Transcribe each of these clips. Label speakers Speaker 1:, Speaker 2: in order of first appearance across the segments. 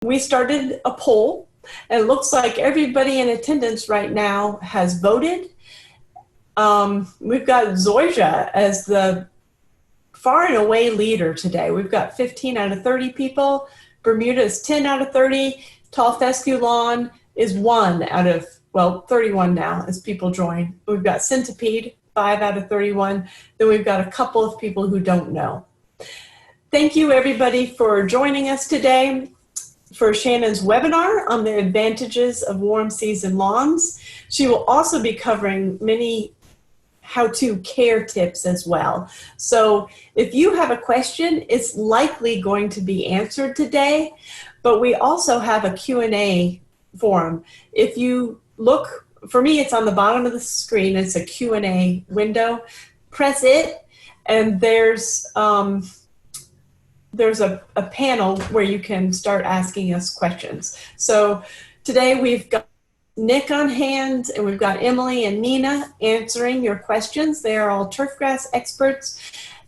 Speaker 1: we started a poll, and it looks like everybody in attendance right now has voted. We've got Zoysia as the far and away leader today. We've got 15 out of 30 people. Bermuda is 10 out of 30. Tall Fescue Lawn is 1 out of, well, 31 now as people join. We've got Centipede, 5 out of 31. Then we've got a couple of people who don't know. Thank you, everybody, for joining us today for Shannon's webinar on the advantages of warm season lawns. She will also be covering many how-to care tips as well. So if you have a question, it's likely going to be answered today, but we also have a Q&A forum. If you look, for me, it's on the bottom of the screen. It's a Q&A window. Press it, and there's a panel where you can start asking us questions. So today we've got Nick on hand, and we've got Emily and Nina answering your questions. They are all turfgrass experts.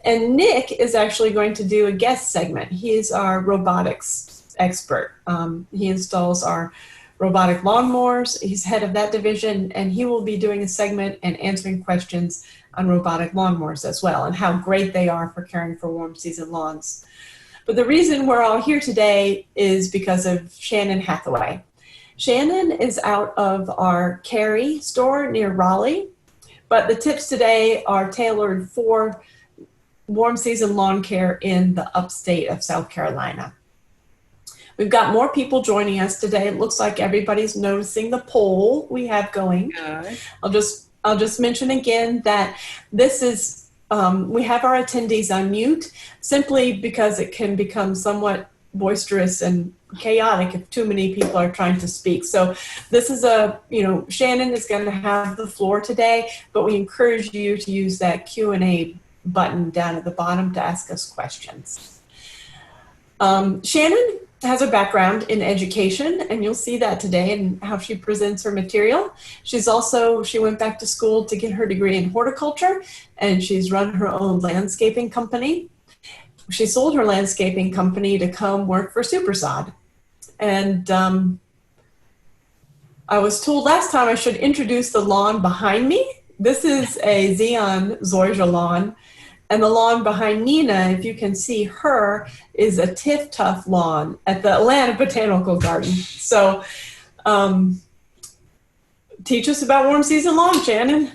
Speaker 1: And Nick is actually going to do a guest segment. He is our robotics expert. He installs our robotic lawnmowers. He's head of that division, and he will be doing a segment and answering questions on robotic lawnmowers as well, and how great they are for caring for warm season lawns. But the reason we're all here today is because of Shannon Hathaway. Shannon is out of our Cary store near Raleigh, but the tips today are tailored for warm season lawn care in the upstate of South Carolina. We've got more people joining us today. It looks like everybody's noticing the poll we have going. Good. I'll just mention again that this is, we have our attendees on mute simply because it can become somewhat boisterous and chaotic if too many people are trying to speak. So this is Shannon is going to have the floor today, but we encourage you to use that Q&A button down at the bottom to ask us questions. Shannon has a background in education, and you'll see that today in how she presents her material. She went back to school to get her degree in horticulture, and she's run her own landscaping company. She sold her landscaping company to come work for Super-Sod. And I was told last time I should introduce the lawn behind me. This is a Xeon Zoysia lawn. And the lawn behind Nina, if you can see her, is a Tiff Tuff lawn at the Atlanta Botanical Garden. So teach us about warm season lawn, Shannon.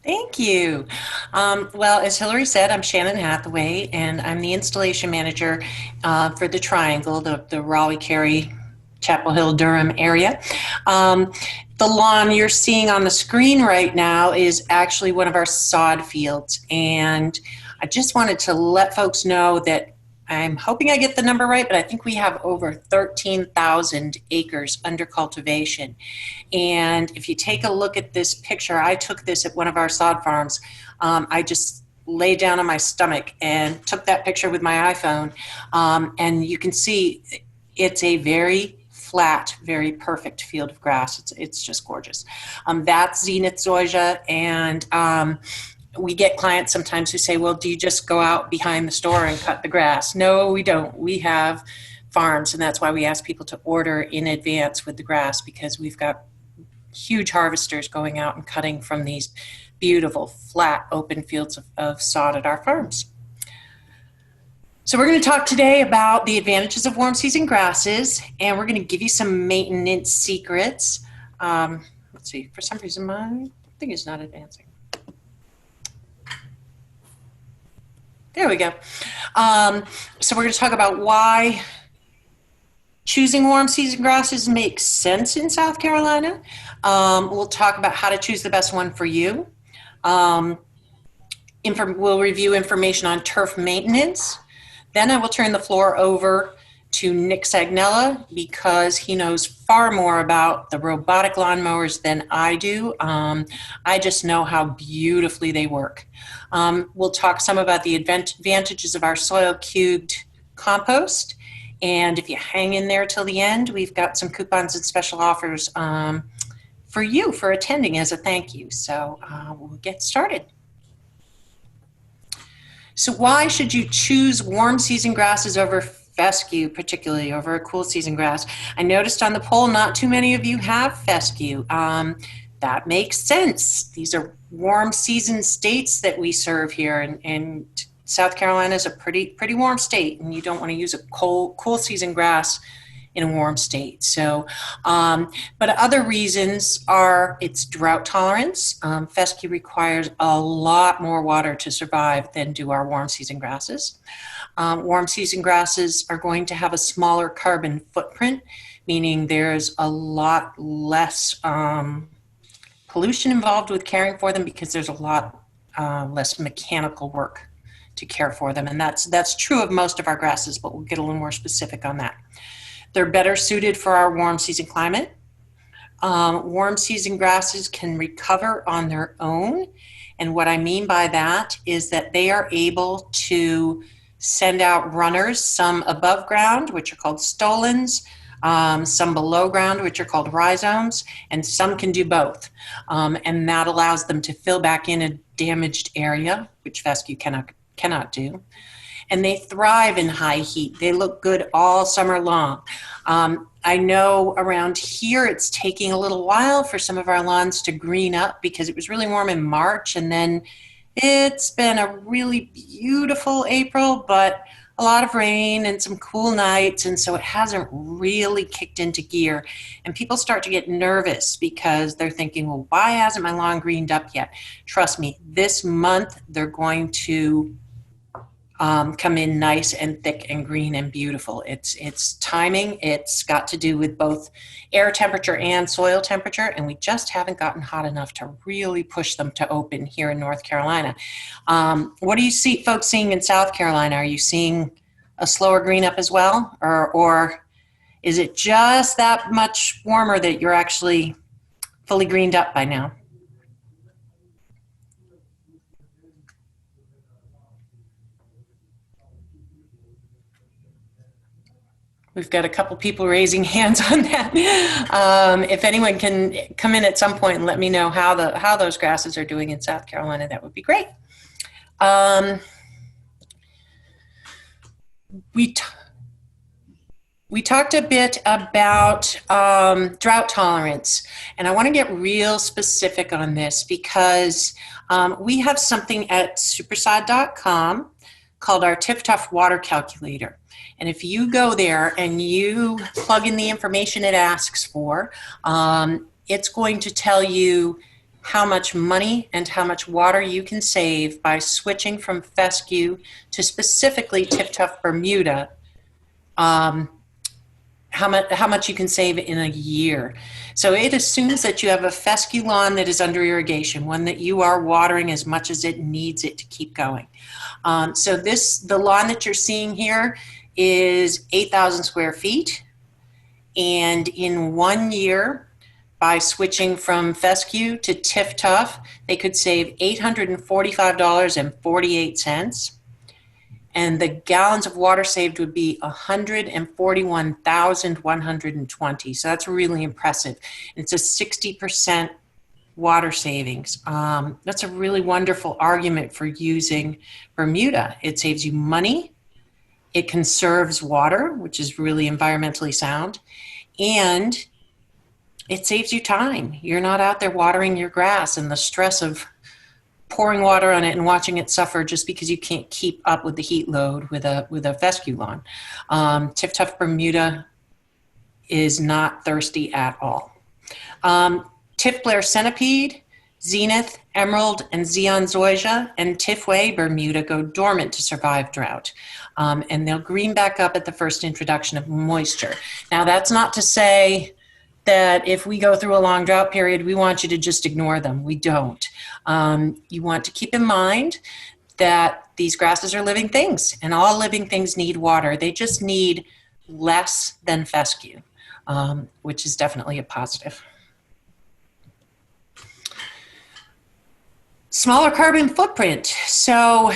Speaker 2: Thank you. Well, as Hillary said, I'm Shannon Hathaway, and I'm the installation manager for the Triangle, the Raleigh, Cary, Chapel Hill, Durham area. The lawn you're seeing on the screen right now is actually one of our sod fields, and I just wanted to let folks know that I'm hoping I get the number right, but I think we have over 13,000 acres under cultivation. And if you take a look at this picture, I took this at one of our sod farms. I just laid down on my stomach and took that picture with my iPhone. And you can see it's a very flat, very perfect field of grass. It's just gorgeous. That's Zenith Zoysia, and we get clients sometimes who say, well, do you just go out behind the store and cut the grass? No, we don't. We have farms, and that's why we ask people to order in advance with the grass, because we've got huge harvesters going out and cutting from these beautiful, flat, open fields of sod at our farms. So we're going to talk today about the advantages of warm season grasses, and we're going to give you some maintenance secrets. Let's see, for some reason my thing is not advancing. There we go. So we're going to talk about why choosing warm season grasses makes sense in South Carolina. We'll talk about how to choose the best one for you. We'll review information on turf maintenance. Then I will turn the floor over to Nick Sagnella, because he knows far more about the robotic lawnmowers than I do. I just know how beautifully they work. We'll talk some about the advantages of our soil cubed compost. And if you hang in there till the end, we've got some coupons and special offers for you for attending as a thank you. So we'll get started. So why should you choose warm season grasses over fescue, particularly over a cool season grass. I noticed on the poll not too many of you have fescue. That makes sense. These are warm season states that we serve here, and South Carolina is a pretty warm state, and you don't want to use a cool season grass in a warm state. So, but other reasons are its drought tolerance. Fescue requires a lot more water to survive than do our warm season grasses. Warm season grasses are going to have a smaller carbon footprint, meaning there's a lot less pollution involved with caring for them because there's a lot less mechanical work to care for them. And that's true of most of our grasses, but we'll get a little more specific on that. They're better suited for our warm season climate. Warm season grasses can recover on their own. And what I mean by that is that they are able to send out runners, some above ground, which are called stolons, some below ground, which are called rhizomes, and some can do both. And that allows them to fill back in a damaged area, which fescue cannot do. And they thrive in high heat. They look good all summer long. I know around here it's taking a little while for some of our lawns to green up because it was really warm in March, and then it's been a really beautiful April, but a lot of rain and some cool nights, and so it hasn't really kicked into gear. And people start to get nervous because they're thinking, well, why hasn't my lawn greened up yet? Trust me, this month they're going to come in nice and thick and green and beautiful. It's timing. It's got to do with both air temperature and soil temperature, and we just haven't gotten hot enough to really push them to open here in North Carolina. What do you see folks seeing in South Carolina? Are you seeing a slower green up as well, or is it just that much warmer that you're actually fully greened up by now? We've got a couple people raising hands on that. If anyone can come in at some point and let me know how those grasses are doing in South Carolina, that would be great. We talked a bit about drought tolerance, and I want to get real specific on this because we have something at Super-Sod.com called our TIF-Tuff Water Calculator. And if you go there and you plug in the information it asks for, it's going to tell you how much money and how much water you can save by switching from fescue to specifically TIF-Tuff Bermuda, how much you can save in a year. So it assumes that you have a fescue lawn that is under irrigation, one that you are watering as much as it needs it to keep going. So the lawn that you're seeing here is 8,000 square feet. And in 1 year, by switching from fescue to TIF-Tuff, they could save $845.48. And the gallons of water saved would be 141,120. So that's really impressive. It's a 60% water savings. That's a really wonderful argument for using Bermuda. It saves you money. It conserves water, which is really environmentally sound, and it saves you time. You're not out there watering your grass and the stress of pouring water on it and watching it suffer just because you can't keep up with the heat load with a fescue lawn. TIF-Tuff Bermuda is not thirsty at all. TIF Blair Centipede, Zenith, Emerald, and Xeon Zoysia, and Tifway Bermuda go dormant to survive drought. And they'll green back up at the first introduction of moisture. Now, that's not to say that if we go through a long drought period, we want you to just ignore them. We don't. You want to keep in mind that these grasses are living things, and all living things need water. They just need less than fescue, which is definitely a positive. Smaller carbon footprint. So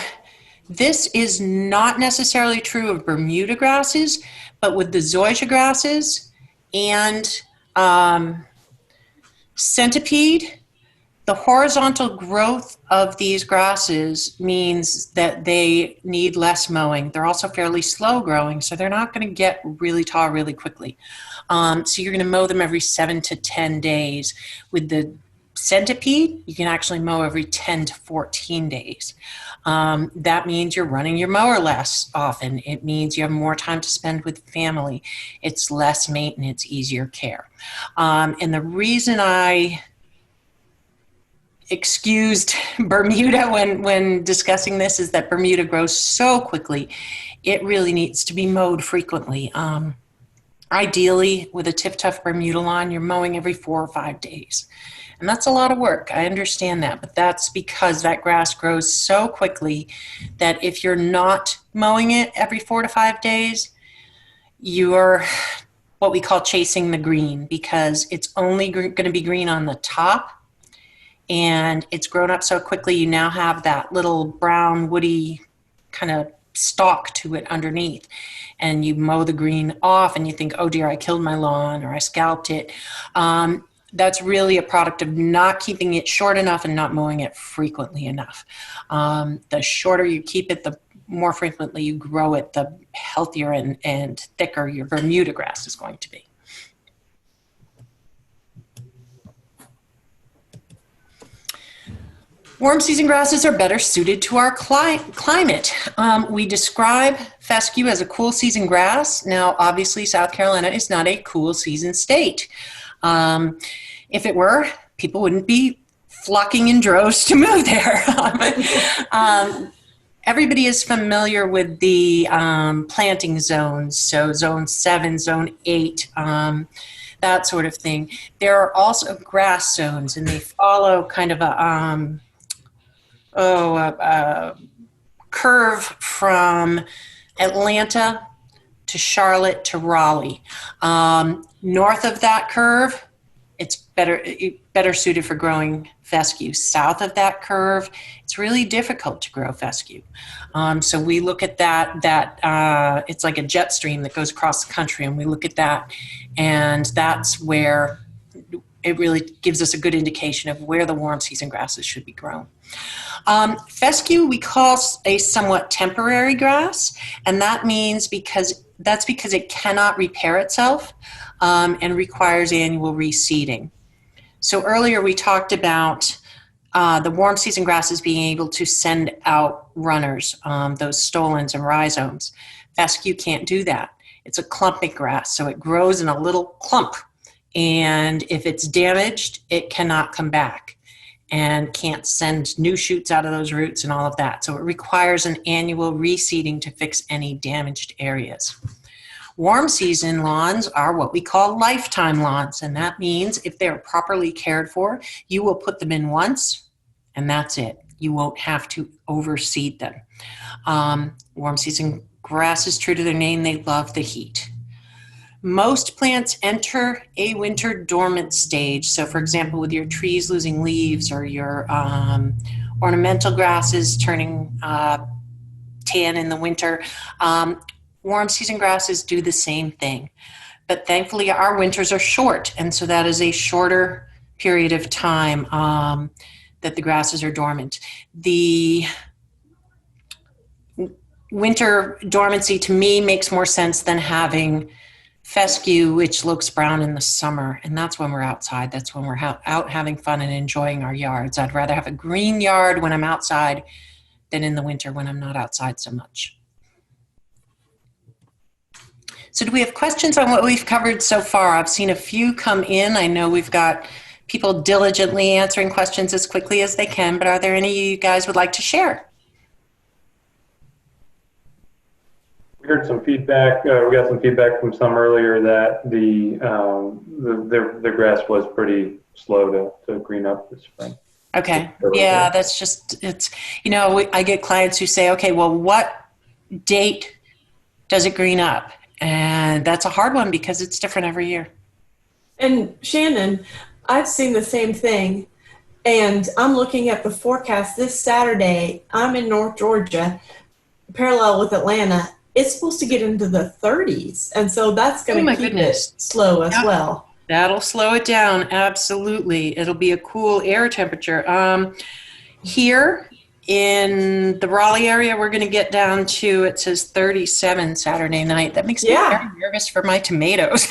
Speaker 2: this is not necessarily true of Bermuda grasses, but with the zoysia grasses and centipede, The horizontal growth of these grasses means that they need less mowing. They're also fairly slow growing, so they're not going to get really tall really quickly. So you're going to mow them every 7 to 10 days. With the centipede, you can actually mow every 10 to 14 days. That means you're running your mower less often. It means you have more time to spend with family. It's less maintenance, easier care. And the reason I excused Bermuda when discussing this is that Bermuda grows so quickly. It really needs to be mowed frequently. Ideally, with a tip-tough Bermuda lawn, you're mowing every 4 or 5 days. And that's a lot of work. I understand that, but that's because that grass grows so quickly that if you're not mowing it every 4 to 5 days, you're what we call chasing the green, because it's only going to be green on the top, and it's grown up so quickly you now have that little brown woody kind of stalk to it underneath, and you mow the green off and you think, oh dear, I killed my lawn or I scalped it. That's really a product of not keeping it short enough and not mowing it frequently enough. The shorter you keep it, the more frequently you grow it, the healthier and thicker your Bermuda grass is going to be. Warm season grasses are better suited to our climate. We describe fescue as a cool season grass. Now, obviously, South Carolina is not a cool season state. If it were, people wouldn't be flocking in droves to move there. Everybody is familiar with the planting zones, so zone 7, zone 8, that sort of thing. There are also grass zones, and they follow kind of a curve from Atlanta to Charlotte to Raleigh. North of that curve, it's better suited for growing fescue. South of that curve, it's really difficult to grow fescue. So we look at that it's like a jet stream that goes across the country, and we look at that, and that's where it really gives us a good indication of where the warm season grasses should be grown. Fescue we call a somewhat temporary grass, and that means because it cannot repair itself and requires annual reseeding. So earlier we talked about the warm season grasses being able to send out runners, those stolons and rhizomes. Fescue can't do that. It's a clumping grass, so it grows in a little clump, and if it's damaged, it cannot come back and can't send new shoots out of those roots and all of that. So it requires an annual reseeding to fix any damaged areas. Warm season lawns are what we call lifetime lawns, and that means if they're properly cared for, you will put them in once, and that's it. You won't have to overseed them. Warm season grasses, true to their name, they love the heat. Most plants enter a winter dormant stage. So for example, with your trees losing leaves or your ornamental grasses turning tan in the winter, warm season grasses do the same thing. But thankfully our winters are short, and so that is a shorter period of time that the grasses are dormant. The winter dormancy to me makes more sense than having fescue, which looks brown in the summer, and that's when we're outside. That's when we're out having fun and enjoying our yards. I'd rather have a green yard when I'm outside than in the winter when I'm not outside so much. So do we have questions on what we've covered so far? I've seen a few come in. I know we've got people diligently answering questions as quickly as they can, but are there any you guys would like to share?
Speaker 3: We heard some feedback. We got some feedback from some earlier that the grass was pretty slow to green up this spring.
Speaker 2: Okay. Yeah, that's just, it's, you know, I get clients who say, okay, well, what date does it green up? And that's a hard one because it's different every year.
Speaker 1: And Shannon, I've seen the same thing. And I'm looking at the forecast this Saturday. I'm in North Georgia, parallel with Atlanta. It's supposed to get into the 30s. And so that's going to keep it slow as well.
Speaker 2: That'll slow it down. Absolutely. It'll be a cool air temperature. Here in the Raleigh area, we're going to get down to, it says 37 Saturday night. That makes me very nervous for my tomatoes.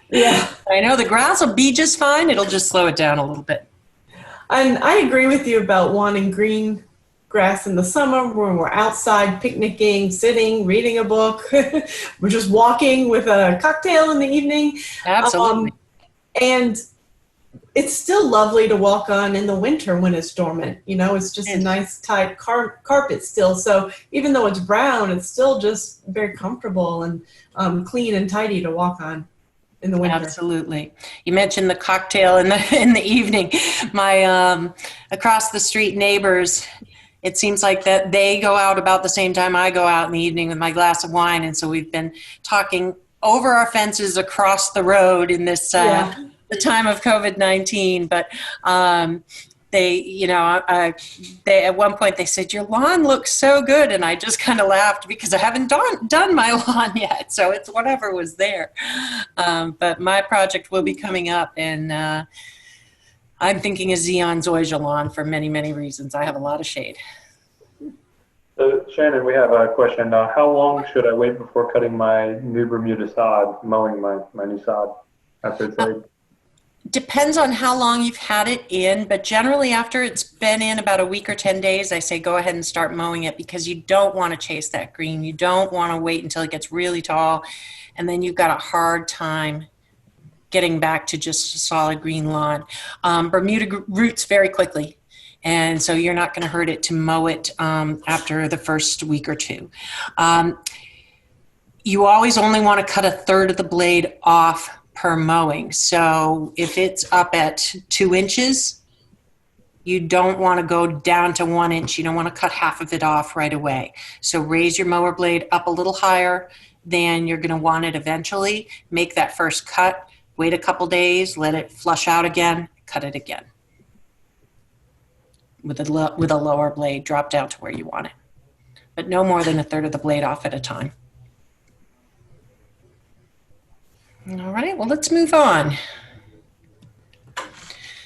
Speaker 1: Yeah.
Speaker 2: I know the grass will be just fine. It'll just slow it down a little bit.
Speaker 1: And I agree with you about wanting green grass in the summer when we're outside picnicking, sitting, reading a book. We're just walking with a cocktail in the evening.
Speaker 2: Absolutely.
Speaker 1: And it's still lovely to walk on in the winter when it's dormant. You know, it's just a nice tight carpet still. So even though it's brown, it's still just very comfortable and clean and tidy to walk on in the winter.
Speaker 2: Absolutely. You mentioned the cocktail in the evening. My across the street neighbors, it seems like that they go out about the same time I go out in the evening with my glass of wine, and so we've been talking over our fences across the road in this the time of COVID-19. But they, you know, they at one point they said, "Your lawn looks so good," and I just kind of laughed because I haven't done my lawn yet, so it's whatever was there. But my project will be coming up, and I'm thinking a Xeon zoysia lawn for many, many reasons. I have a lot of shade.
Speaker 3: So Shannon, we have a question. How long should I wait before cutting my new Bermuda sod, mowing my new sod after it's laid?
Speaker 2: Depends on how long you've had it in, but generally after it's been in about a week or 10 days, I say go ahead and start mowing it, because you don't want to chase that green. You don't want to wait until it gets really tall, and then you've got a hard time getting back to just a solid green lawn. Bermuda roots very quickly, and so you're not going to hurt it to mow it after the first week or two. You always only want to cut a third of the blade off per mowing. So if it's up at 2 inches, you don't want to go down to 1 inch. You don't want to cut half of it off right away. So raise your mower blade up a little higher than you're going to want it eventually. Make that first cut, wait a couple days, let it flush out again, cut it again. With a lower blade, drop down to where you want it. But no more than a third of the blade off at a time. All right, well, let's move on.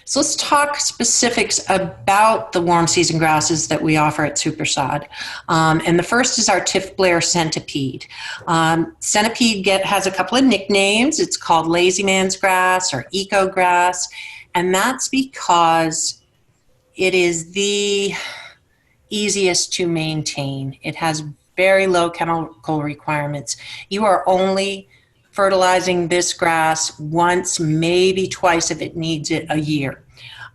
Speaker 2: So let's talk specifics about the warm season grasses that we offer at Super-Sod. And the first is our Tifblair centipede. Centipede has a couple of nicknames. It's called lazy man's grass or eco grass, and that's because it is the easiest to maintain. It has very low chemical requirements. You are only fertilizing this grass once, maybe twice if it needs it a year.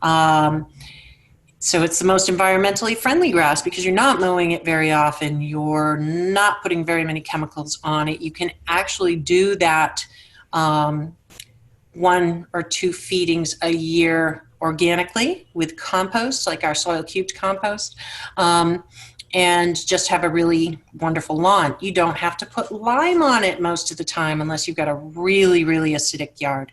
Speaker 2: So it's the most environmentally friendly grass because you're not mowing it very often. You're not putting very many chemicals on it. You can actually do that 1 or 2 feedings a year organically with compost, like our soil cubed compost. And just have a really wonderful lawn. You don't have to put lime on it most of the time unless you've got a really, really acidic yard.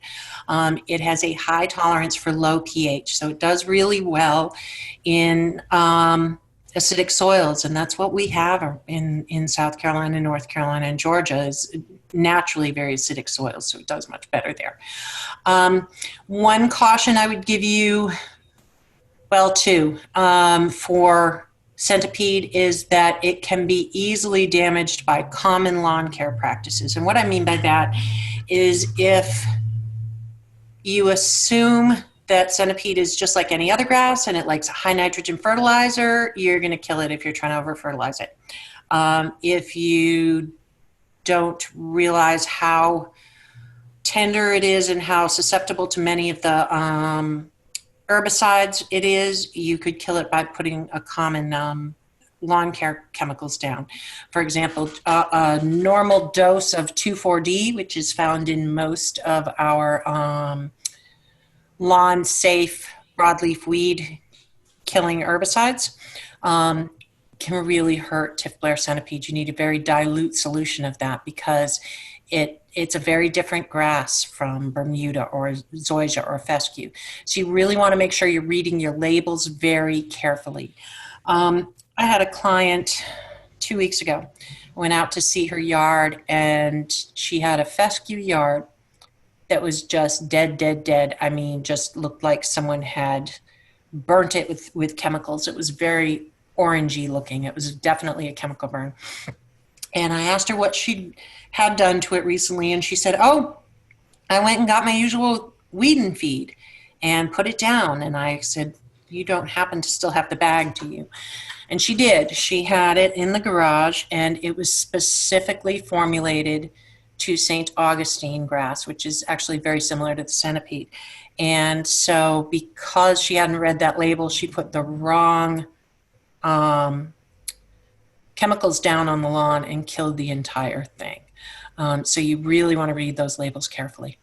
Speaker 2: It has a high tolerance for low pH, so it does really well in acidic soils, and that's what we have in South Carolina, North Carolina, and Georgia is naturally very acidic soils, so it does much better there. One caution I would give you, well, 2, for centipede is that it can be easily damaged by common lawn care practices. And what I mean by that is if you assume that centipede is just like any other grass and it likes a high nitrogen fertilizer, you're going to kill it if you're trying to over fertilize it. If you don't realize how tender it is and how susceptible to many of the herbicides it is, you could kill it by putting a common lawn care chemicals down. For example, a normal dose of 2,4-D, which is found in most of our lawn safe broadleaf weed killing herbicides, can really hurt Tifblair centipede. You need a very dilute solution of that because it's a very different grass from Bermuda or zoysia or fescue. So you really want to make sure you're reading your labels very carefully. I had a client 2 weeks ago, went out to see her yard, and she had a fescue yard that was just dead, dead, dead. I mean, just looked like someone had burnt it with chemicals. It was very orangey looking. It was definitely a chemical burn. And I asked her what she had done to it recently, and she said, oh, I went and got my usual weed and feed and put it down. And I said, you don't happen to still have the bag, do you? And she did. She had it in the garage, and it was specifically formulated to St. Augustine grass, which is actually very similar to the centipede. And so because she hadn't read that label, she put the wrong chemicals down on the lawn and killed the entire thing. So you really want to read those labels carefully.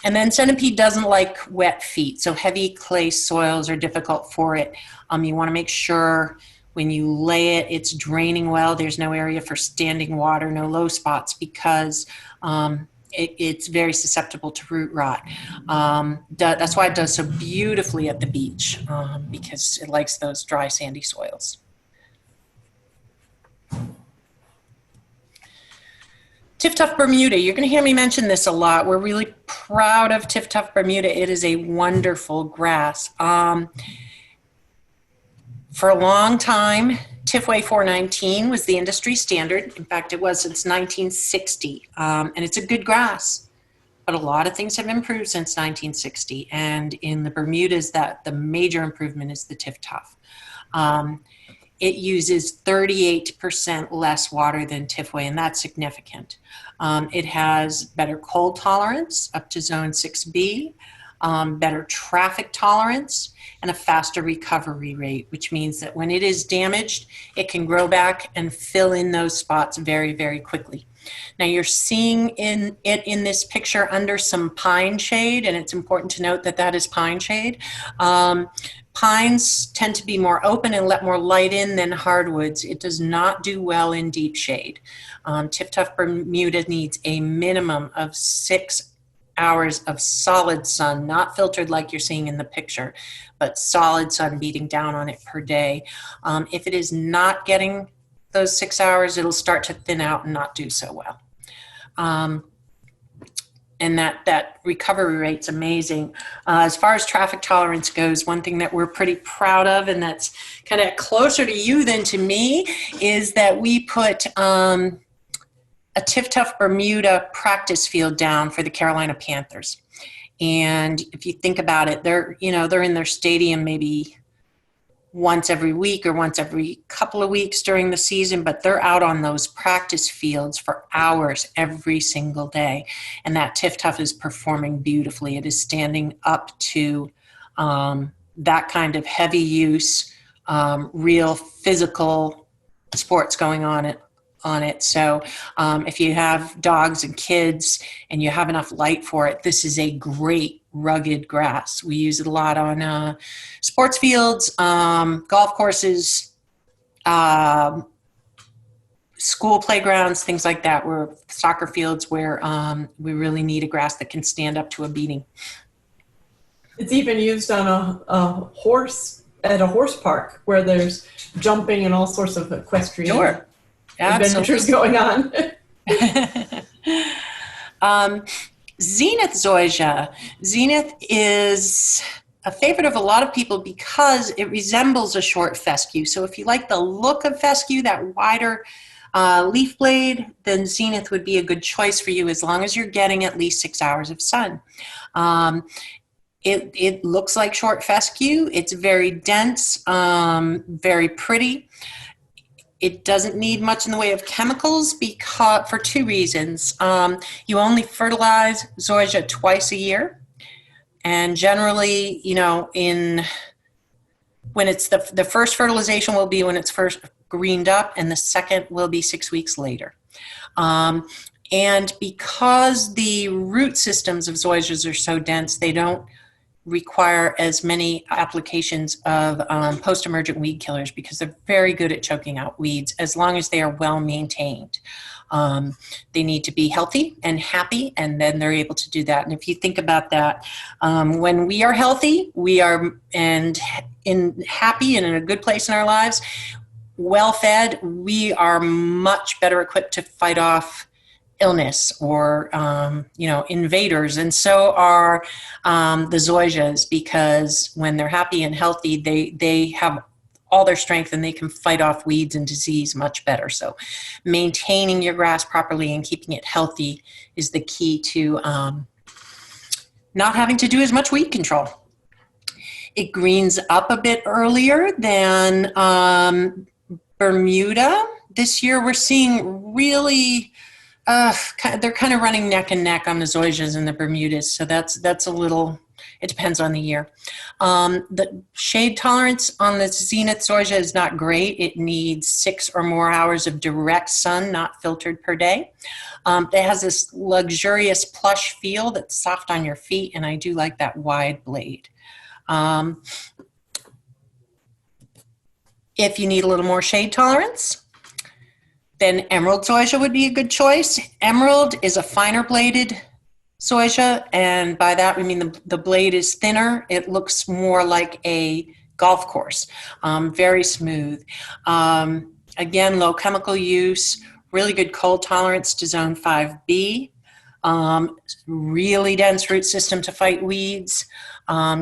Speaker 2: And then centipede doesn't like wet feet, so heavy clay soils are difficult for it. You want to make sure when you lay it, it's draining well. There's no area for standing water, no low spots, because it's very susceptible to root rot. That's why it does so beautifully at the beach, because it likes those dry, sandy soils. Tiff-Tuff Bermuda, you're going to hear me mention this a lot. We're really proud of Tiff-Tuff Bermuda. It is a wonderful grass. For a long time, Tifway 419 was the industry standard. In fact, it was since 1960, and it's a good grass. But a lot of things have improved since 1960, and in the Bermudas, the major improvement is the Tiff-Tuff. It uses 38% less water than Tifway, and that's significant. It has better cold tolerance up to zone 6B, better traffic tolerance, and a faster recovery rate, which means that when it is damaged, it can grow back and fill in those spots very, very quickly. Now you're seeing it in this picture under some pine shade, and it's important to note that that is pine shade. Pines tend to be more open and let more light in than hardwoods. It does not do well in deep shade. Tiff-Tuff Bermuda needs a minimum of 6 hours of solid sun, not filtered like you're seeing in the picture, but solid sun beating down on it per day. If it is not getting those 6 hours, it'll start to thin out and not do so well. And that recovery rate's amazing. As far as traffic tolerance goes, one thing that we're pretty proud of, and that's kind of closer to you than to me, is that we put a Tiff-Tuff Bermuda practice field down for the Carolina Panthers. And if you think about it, they're in their stadium maybe once every week or once every couple of weeks during the season, but they're out on those practice fields for hours every single day. And that Tiff-Tuff is performing beautifully. It is standing up to that kind of heavy use, real physical sports going on it. So if you have dogs and kids and you have enough light for it, this is a great rugged grass. We use it a lot on sports fields, golf courses, school playgrounds, things like that, where soccer fields where we really need a grass that can stand up to a beating.
Speaker 1: It's even used on a horse at a horse park where there's jumping and all sorts of equestrian adventures going on.
Speaker 2: Zenith zoysia. Zenith is a favorite of a lot of people because it resembles a short fescue. So if you like the look of fescue, that wider leaf blade, then Zenith would be a good choice for you as long as you're getting at least 6 hours of sun. It looks like short fescue. It's very dense, very pretty. It doesn't need much in the way of chemicals for two reasons. You only fertilize zoysia twice a year. And generally, when it's the first fertilization will be when it's first greened up, and the second will be 6 weeks later. And because the root systems of zoysias are so dense, they don't require as many applications of post-emergent weed killers because they're very good at choking out weeds as long as they are well maintained. They need to be healthy and happy, and then they're able to do that. And if you think about that, when we are healthy, we are happy and in a good place in our lives, well-fed, we are much better equipped to fight off illness or invaders, and so are the zoysias, because when they're happy and healthy, they have all their strength and they can fight off weeds and disease much better. So maintaining your grass properly and keeping it healthy is the key to not having to do as much weed control. It greens up a bit earlier than Bermuda. This year we're seeing really, they're kind of running neck and neck on the zoysias and the Bermudas. So that's a little, it depends on the year. The shade tolerance on the zenith zoysia is not great. It needs 6 or more hours of direct sun, not filtered, per day. It has this luxurious plush feel that's soft on your feet, and I do like that wide blade. If you need a little more shade tolerance, then emerald zoysia would be a good choice. Emerald is a finer bladed zoysia, and by that we mean the blade is thinner. It looks more like a golf course, very smooth. Again, low chemical use, really good cold tolerance to zone 5B, really dense root system to fight weeds,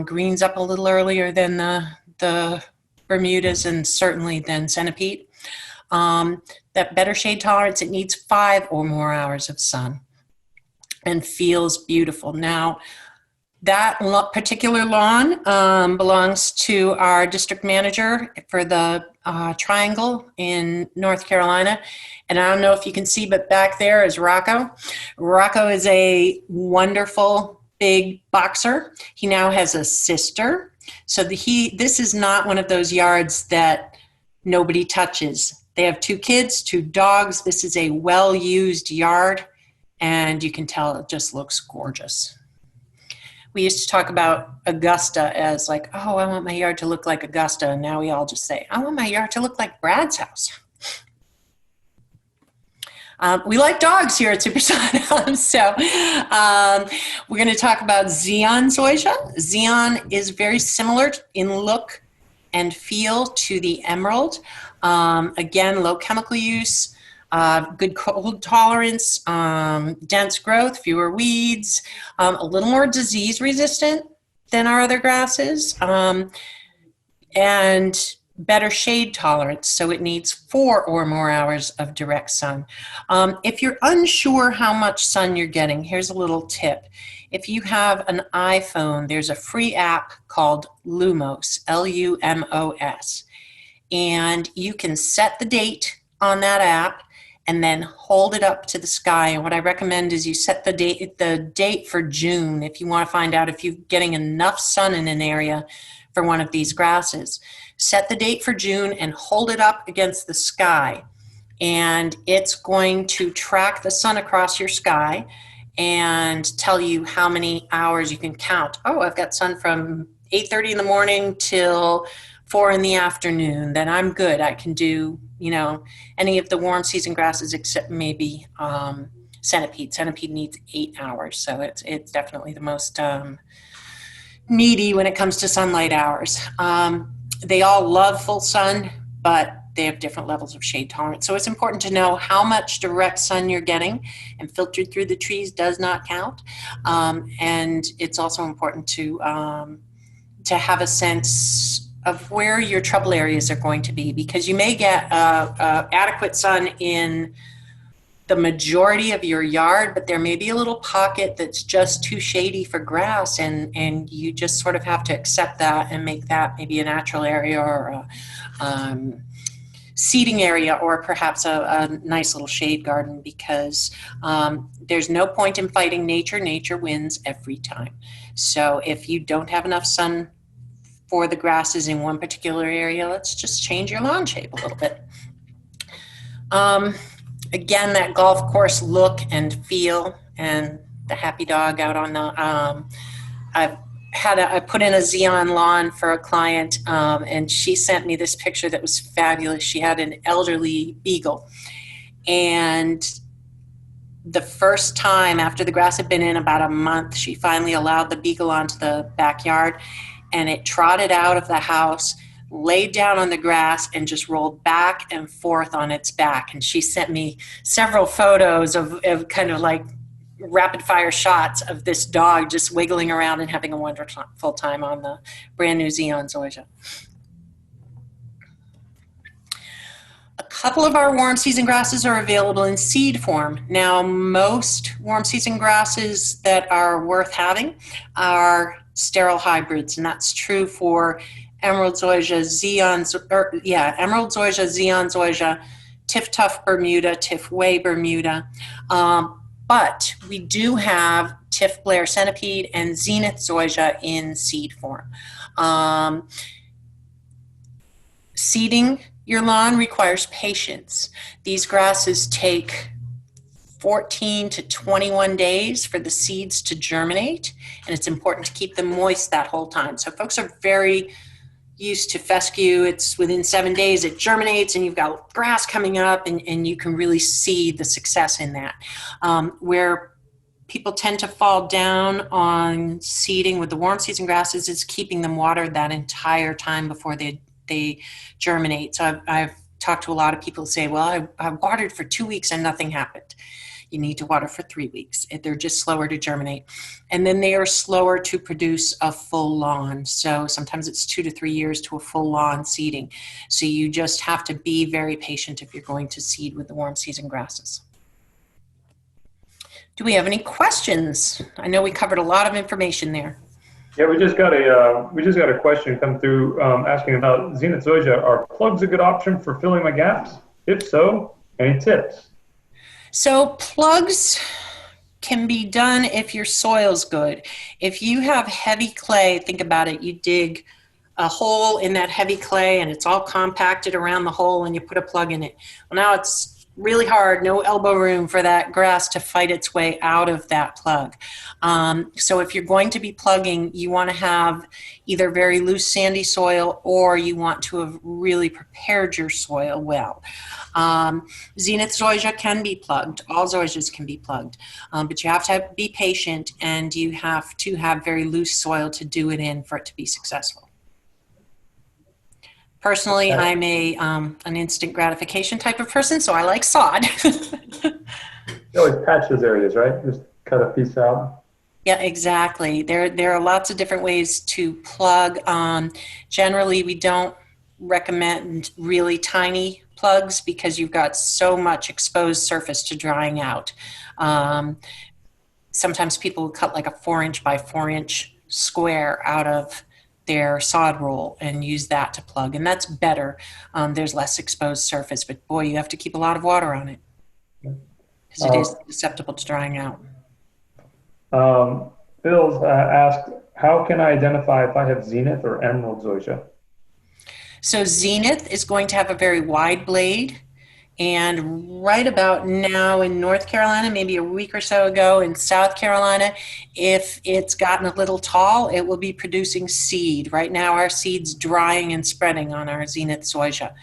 Speaker 2: greens up a little earlier than the Bermudas and certainly than centipede. That better shade tolerance, it needs 5 or more hours of sun and feels beautiful. Now, that particular lawn belongs to our district manager for the Triangle in North Carolina. And I don't know if you can see, but back there is Rocco. Rocco is a wonderful big boxer. He now has a sister. So this is not one of those yards that nobody touches. They have 2 kids, 2 dogs. This is a well-used yard, and you can tell it just looks gorgeous. We used to talk about Augusta as like, oh, I want my yard to look like Augusta. And now we all just say, I want my yard to look like Brad's house. We like dogs here at Super-Sod. So we're going to talk about Zeon zoysia. Zeon is very similar in look and feel to the emerald. Again, low chemical use, good cold tolerance, dense growth, fewer weeds, a little more disease resistant than our other grasses, and better shade tolerance. So it needs 4 or more hours of direct sun. If you're unsure how much sun you're getting, here's a little tip. If you have an iPhone, there's a free app called Lumos, Lumos. And you can set the date on that app and then hold it up to the sky. And what I recommend is you set the date for June if you want to find out if you're getting enough sun in an area for one of these grasses. Set the date for June and hold it up against the sky. And it's going to track the sun across your sky and tell you how many hours you can count. Oh, I've got sun from 8:30 in the morning till 4 in the afternoon. Then I'm good. I can do, any of the warm season grasses except maybe centipede. Centipede needs 8 hours. So it's definitely the most needy when it comes to sunlight hours. They all love full sun, but they have different levels of shade tolerance. So it's important to know how much direct sun you're getting, and filtered through the trees does not count. And it's also important to have a sense of where your trouble areas are going to be, because you may get adequate sun in the majority of your yard, but there may be a little pocket that's just too shady for grass, and you just sort of have to accept that and make that maybe a natural area or a seating area, or perhaps a nice little shade garden, because there's no point in fighting nature. Nature wins every time. So if you don't have enough sun for the grasses in one particular area, let's just change your lawn shape a little bit. Again, that golf course look and feel, and the happy dog out on the, I put in a Zeon lawn for a client, and she sent me this picture that was fabulous. She had an elderly beagle, and the first time after the grass had been in about a month, she finally allowed the beagle onto the backyard, and it trotted out of the house, laid down on the grass and just rolled back and forth on its back. And she sent me several photos of kind of like rapid fire shots of this dog just wiggling around and having a wonderful time on the brand new Zeon zoysia. A couple of our warm season grasses are available in seed form. Now, most warm season grasses that are worth having are sterile hybrids, and that's true for emerald zoysia, emerald zoysia, Zeon zoysia, Tiff Tuff Bermuda, Tiff Way Bermuda. But we do have Tiff Blair Centipede and Zenith zoysia in seed form. Seeding your lawn requires patience. These grasses take 14 to 21 days for the seeds to germinate, and it's important to keep them moist that whole time. So folks are very used to fescue. It's within 7 days it germinates and you've got grass coming up, and you can really see the success in that. Where people tend to fall down on seeding with the warm season grasses is keeping them watered that entire time before they germinate. So I've talked to a lot of people who say, well, I watered for 2 weeks and nothing happened. You need to water for 3 weeks. They're just slower to germinate. And then they are slower to produce a full lawn. So sometimes it's 2 to 3 years to a full lawn seeding. So you just have to be very patient if you're going to seed with the warm season grasses. Do we have any questions? I know we covered a lot of information there.
Speaker 3: Yeah, we just got a question come through asking about Zenith zoysia. Are plugs a good option for filling my gaps? If so, any tips?
Speaker 2: So plugs can be done if your soil's good. If you have heavy clay, think about it. You dig a hole in that heavy clay and it's all compacted around the hole and you put a plug in it. Well, now it's really hard, no elbow room for that grass to fight its way out of that plug. So if you're going to be plugging, you want to have either very loose sandy soil or you want to have really prepared your soil well. Zenith zoysia can be plugged. All zoysias can be plugged. But you have to be patient and you have to have very loose soil to do it in for it to be successful. Personally, I'm an instant gratification type of person, so I like sod.
Speaker 3: You always patch those areas, right? Just cut a piece out.
Speaker 2: Yeah, exactly. There are lots of different ways to plug. Generally, we don't recommend really tiny plugs because you've got so much exposed surface to drying out. Sometimes people will cut like a 4-inch by 4-inch square out of their sod roll and use that to plug, and that's better. There's less exposed surface, but boy, you have to keep a lot of water on it because it is susceptible to drying out.
Speaker 3: Bill's asked, how can I identify if I have Zenith or Emerald zoysia?
Speaker 2: So Zenith is going to have a very wide blade, and right about now in North Carolina, maybe a week or so ago in South Carolina, if it's gotten a little tall, it will be producing seed. Right now our seed's drying and spreading on our Zenith zoysia.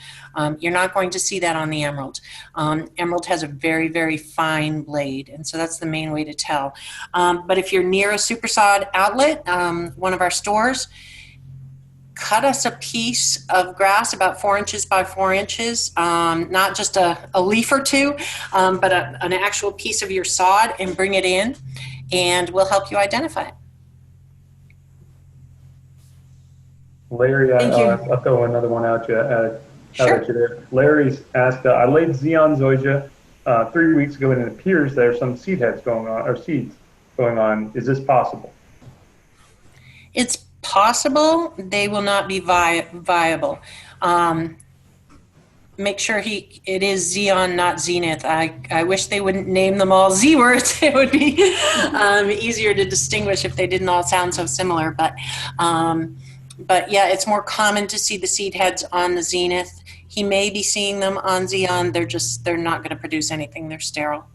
Speaker 2: You're not going to see that on the Emerald. Emerald has a very, very fine blade, and so that's the main way to tell. But if you're near a Super-Sod outlet, one of our stores, cut us a piece of grass about 4 inches by 4 inches, not just a leaf or two, but an actual piece of your sod, and bring it in, and we'll help you identify it.
Speaker 3: Larry, I'll throw another one out
Speaker 2: Sure.
Speaker 3: at you there. Larry's asked, I laid Zeon zoysia 3 weeks ago, and it appears there are some seed heads going on, or seeds going on. Is this possible?
Speaker 2: It's possible. They will not be viable. Make sure it is Zeon, not Zenith. I wish they wouldn't name them all Z words. It would be easier to distinguish if they didn't all sound so similar. But yeah, it's more common to see the seed heads on the Zenith. He may be seeing them on Zeon. They're not going to produce anything. They're sterile.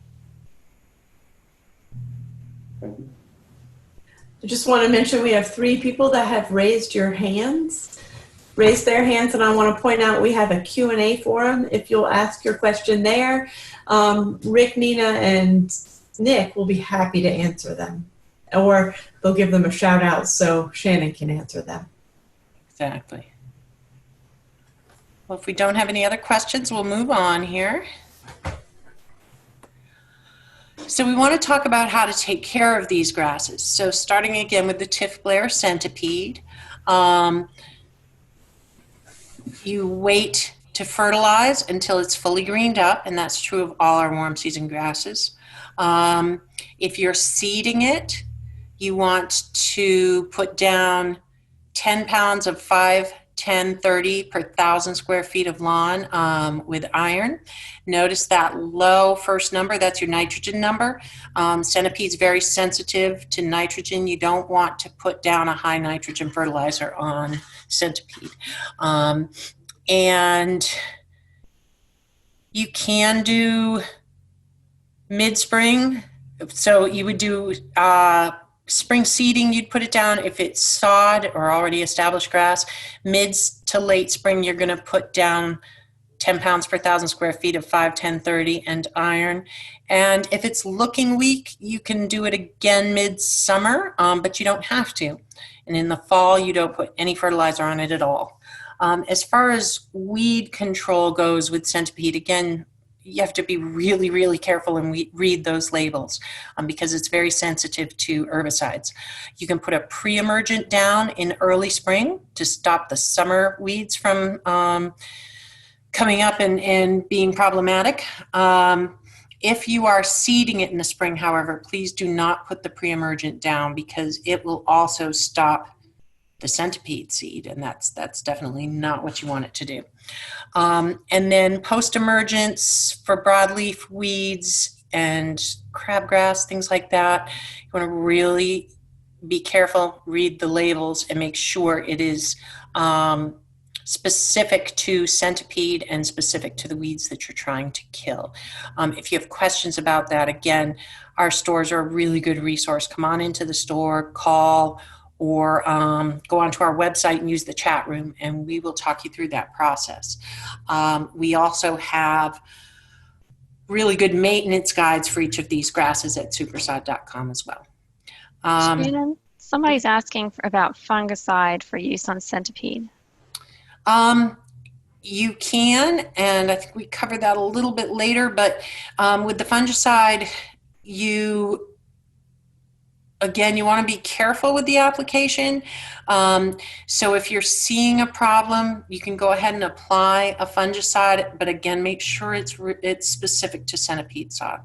Speaker 3: Thank you.
Speaker 1: I just want to mention we have 3 people that have raised their hands, and I want to point out we have a Q&A forum. If you'll ask your question there, Rick, Nina, and Nick will be happy to answer them, or they'll give them a shout out so Shannon can answer them.
Speaker 2: Exactly. Well, if we don't have any other questions, we'll move on here. So we want to talk about how to take care of these grasses. So starting again with the Tiflair centipede, you wait to fertilize until it's fully greened up, and that's true of all our warm season grasses. If you're seeding it, you want to put down 10 pounds of 5, 10, 30 per 1,000 square feet of lawn with iron. Notice that low first number, that's your nitrogen number. Centipede's very sensitive to nitrogen. You don't want to put down a high nitrogen fertilizer on centipede. And you can do mid-spring. So you would do spring seeding, you'd put it down if it's sod or already established grass. Mids to late spring, you're going to put down 10 pounds per 1,000 square feet of 5, 10, 30 and iron. And if it's looking weak, you can do it again midsummer, but you don't have to. And in the fall, you don't put any fertilizer on it at all. As far as weed control goes with centipede, again, you have to be really, really careful and read those labels because it's very sensitive to herbicides. You can put a pre-emergent down in early spring to stop the summer weeds from coming up and being problematic. If you are seeding it in the spring, however, please do not put the pre-emergent down because it will also stop the centipede seed, and that's definitely not what you want it to do. And then post-emergence for broadleaf weeds and crabgrass, things like that, you want to really be careful, read the labels, and make sure it is specific to centipede and specific to the weeds that you're trying to kill. If you have questions about that, again, our stores are a really good resource. Come on into the store, call, or go onto our website and use the chat room, and we will talk you through that process. We also have really good maintenance guides for each of these grasses at Super-Sod.com as well.
Speaker 4: Shannon, somebody's asking about fungicide for use on centipede.
Speaker 2: You can, and I think we covered that a little bit later, but with the fungicide, again, you want to be careful with the application. So if you're seeing a problem, you can go ahead and apply a fungicide, but again, make sure it's specific to centipede sod.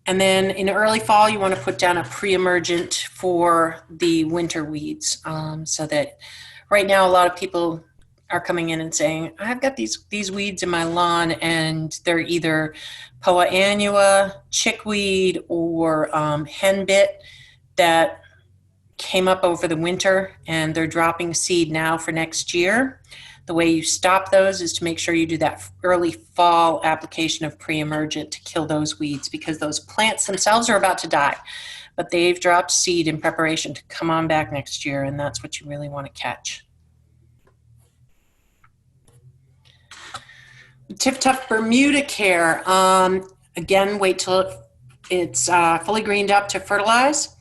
Speaker 2: And then in early fall, you want to put down a pre-emergent for the winter weeds. So that right now, a lot of people are coming in and saying, I've got these weeds in my lawn, and they're either Poa annua, chickweed, or henbit that came up over the winter, and they're dropping seed now for next year. The way you stop those is to make sure you do that early fall application of pre-emergent to kill those weeds, because those plants themselves are about to die, but they've dropped seed in preparation to come on back next year, and that's what you really want to catch. Tip-Tuff Bermuda care, again, wait till it's fully greened up to fertilize.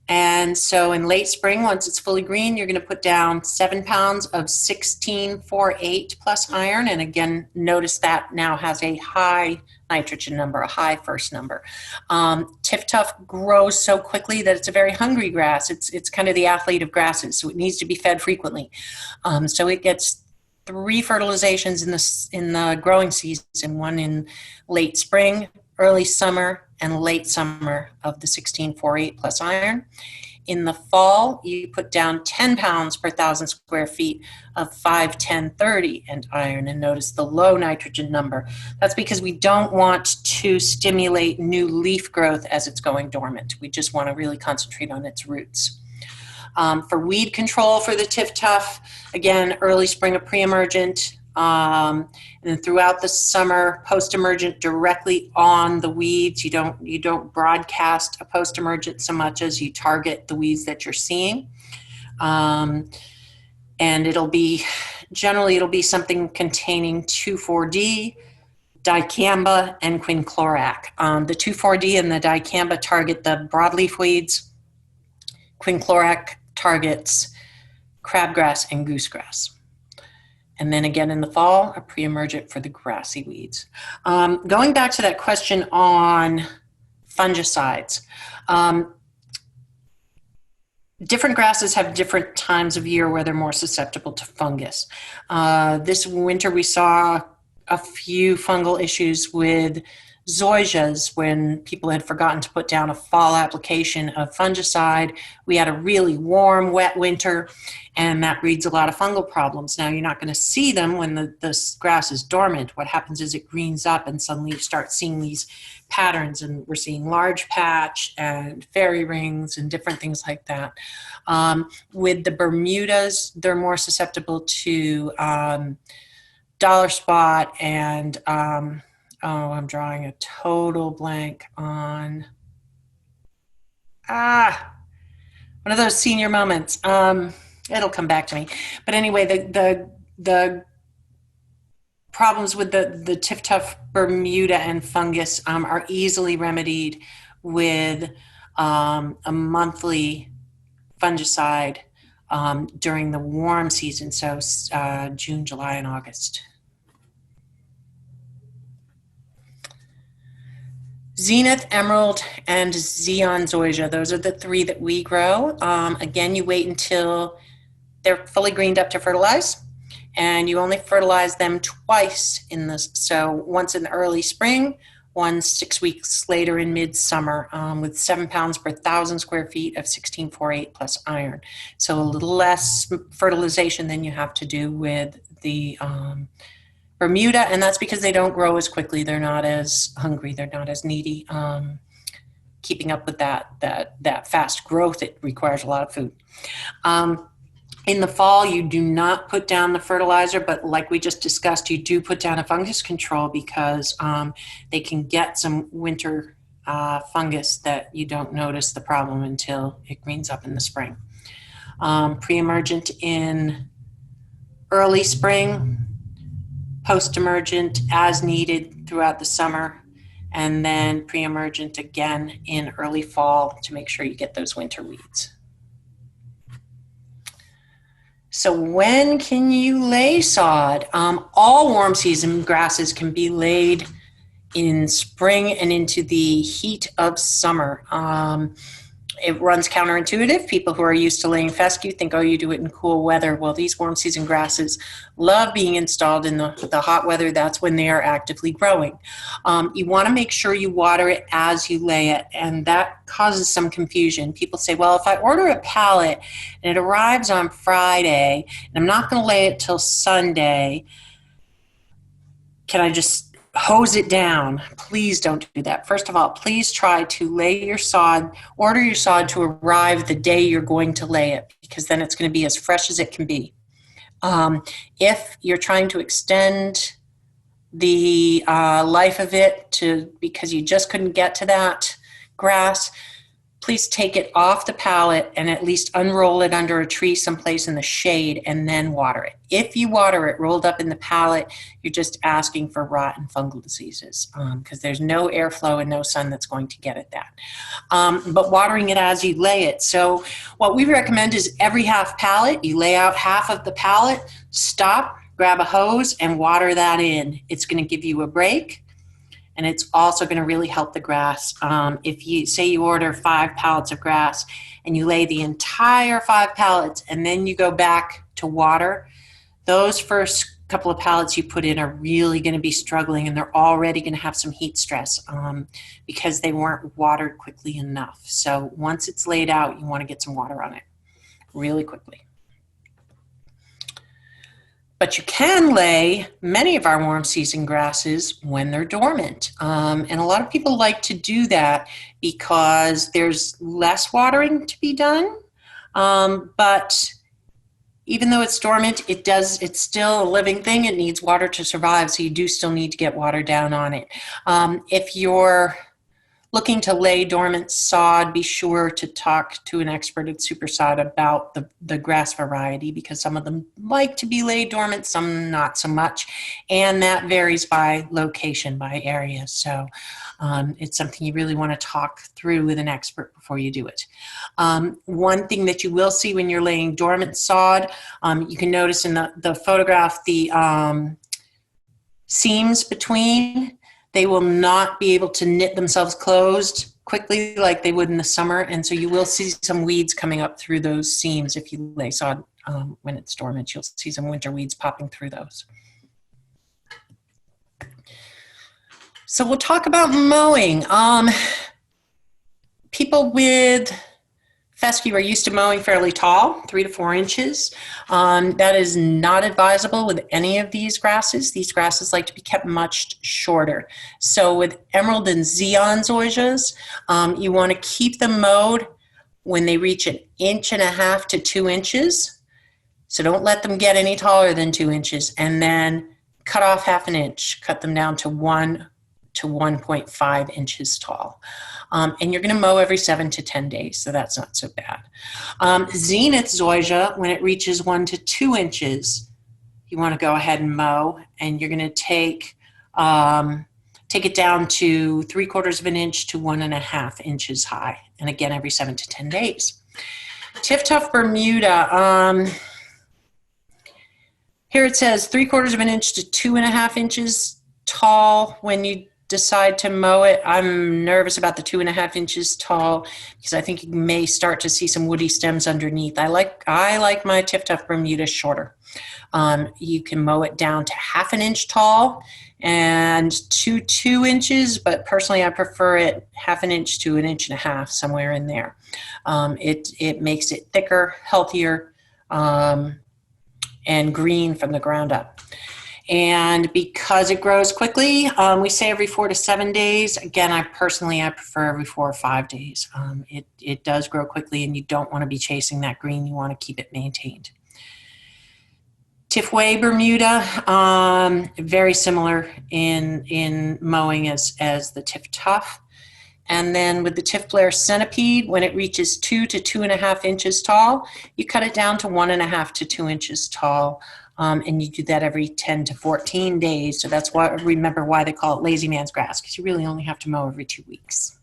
Speaker 2: And so in late spring, once it's fully green, you're going to put down 7 pounds of 16-4-8 plus iron. And again, notice that now has a high nitrogen number, a high first number. Tip-Tuff grows so quickly that it's a very hungry grass. It's kind of the athlete of grasses, so it needs to be fed frequently. So it gets 3 fertilizations in the growing season, one in late spring, early summer, and late summer of the 16-4-8 plus iron. In the fall, you put down 10 pounds per 1,000 square feet of 5-10-30 and iron, and notice the low nitrogen number. That's because we don't want to stimulate new leaf growth as it's going dormant. We just want to really concentrate on its roots. For weed control for the Tip-Tuff, again, early spring of pre-emergent, and then throughout the summer, post-emergent directly on the weeds. You don't broadcast a post-emergent so much as you target the weeds that you're seeing. And it'll be something containing 2,4-D, dicamba, and quinclorac. The 2,4-D and the dicamba target the broadleaf weeds. Quinclorac targets crabgrass and goosegrass. And then again in the fall, a pre-emergent for the grassy weeds. Going back to that question on fungicides. Different grasses have different times of year where they're more susceptible to fungus. This winter we saw a few fungal issues with zoysias when people had forgotten to put down a fall application of fungicide. We had a really warm, wet winter, and that breeds a lot of fungal problems. Now, you're not going to see them when the grass is dormant. What happens is it greens up, and suddenly you start seeing these patterns, and we're seeing large patch and fairy rings and different things like that. With the Bermudas, they're more susceptible to dollar spot and I'm drawing a total blank on one of those senior moments. It'll come back to me. But anyway, the problems with the Tif-Tuff Bermuda and fungus are easily remedied with a monthly fungicide during the warm season, so June, July, and August. Zenith, Emerald, and Zeon Zoysia. Those are the three that we grow. Again, you wait until they're fully greened up to fertilize, and you only fertilize them twice in this. So once in the early spring, once 6 weeks later in midsummer, with 7 pounds per 1,000 square feet of 16-4-8 plus iron. So a little less fertilization than you have to do with the Bermuda, and that's because they don't grow as quickly. They're not as hungry. They're not as needy. Keeping up with that fast growth, it requires a lot of food. In the fall, you do not put down the fertilizer, but like we just discussed, you do put down a fungus control because they can get some winter fungus that you don't notice the problem until it greens up in the spring. Pre-emergent in early spring, post-emergent as needed throughout the summer, and then pre-emergent again in early fall to make sure you get those winter weeds. So when can you lay sod? All warm season grasses can be laid in spring and into the heat of summer. It runs counterintuitive. People who are used to laying fescue think, oh, you do it in cool weather. Well, these warm season grasses love being installed in the hot weather. That's when they are actively growing. You want to make sure you water it as you lay it, and that causes some confusion. People say, well, if I order a pallet and it arrives on Friday and I'm not going to lay it till Sunday, can I just hose it down? Please don't do that. First of all, please try to lay your sod, order your sod to arrive the day you're going to lay it, because then it's going to be as fresh as it can be. If you're trying to extend the life of it because you just couldn't get to that grass, please take it off the pallet and at least unroll it under a tree someplace in the shade and then water it. If you water it rolled up in the pallet, you're just asking for rot and fungal diseases because there's no airflow and no sun that's going to get at that. But watering it as you lay it. So what we recommend is every half pallet, you lay out half of the pallet, stop, grab a hose, and water that in. It's going to give you a break. And it's also going to really help the grass. If you say you order 5 pallets of grass and you lay the entire 5 pallets and then you go back to water, those first couple of pallets you put in are really going to be struggling, and they're already going to have some heat stress because they weren't watered quickly enough. So once it's laid out, you want to get some water on it really quickly. But you can lay many of our warm season grasses when they're dormant. And a lot of people like to do that because there's less watering to be done. But even though it's dormant, it's still a living thing. It needs water to survive, so you do still need to get water down on it. If you're looking to lay dormant sod, be sure to talk to an expert at Super-Sod about the grass variety, because some of them like to be laid dormant, some not so much. And that varies by location, by area. So it's something you really want to talk through with an expert before you do it. One thing that you will see when you're laying dormant sod, you can notice in the photograph the seams between. They will not be able to knit themselves closed quickly like they would in the summer, and so you will see some weeds coming up through those seams if you lay sod when it's dormant. You'll see some winter weeds popping through those. So we'll talk about mowing. People with fescue are used to mowing fairly tall, 3 to 4 inches. That is not advisable with any of these grasses. These grasses like to be kept much shorter. So with emerald and zeon zoysias, you want to keep them mowed when they reach 1.5 inches to 2 inches. So don't let them get any taller than 2 inches, and then cut off 1/2 inch. Cut them down to 1 to 1.5 inches tall. And you're going to mow every 7 to 10 days, so that's not so bad. Zenith zoysia, when it reaches 1 to 2 inches, you want to go ahead and mow, and you're going to take it down to 3/4 inch to 1.5 inches high, and again every 7 to 10 days. Tiff-Tuff Bermuda. Here it says 3/4 inch to 2.5 inches tall when you decide to mow it. I'm nervous about the 2.5 inches tall because I think you may start to see some woody stems underneath. I like my Tiff-Tuff Bermuda shorter. You can mow it down to 1/2 inch tall and to 2 inches, but personally I prefer it 1/2 inch to 1.5 inches, somewhere in there. It makes it thicker, healthier, and green from the ground up. And because it grows quickly, we say every 4 to 7 days. Again, I prefer every 4 or 5 days. It does grow quickly, and you don't want to be chasing that green. You want to keep it maintained. Tiffway Bermuda, very similar in mowing as the Tiff-Tuff. And then with the Tiff Blair Centipede, when it reaches 2 to 2.5 inches tall, you cut it down to 1.5 to 2 inches tall. And you do that every 10 to 14 days. So that's why, remember why they call it lazy man's grass, because you really only have to mow every 2 weeks.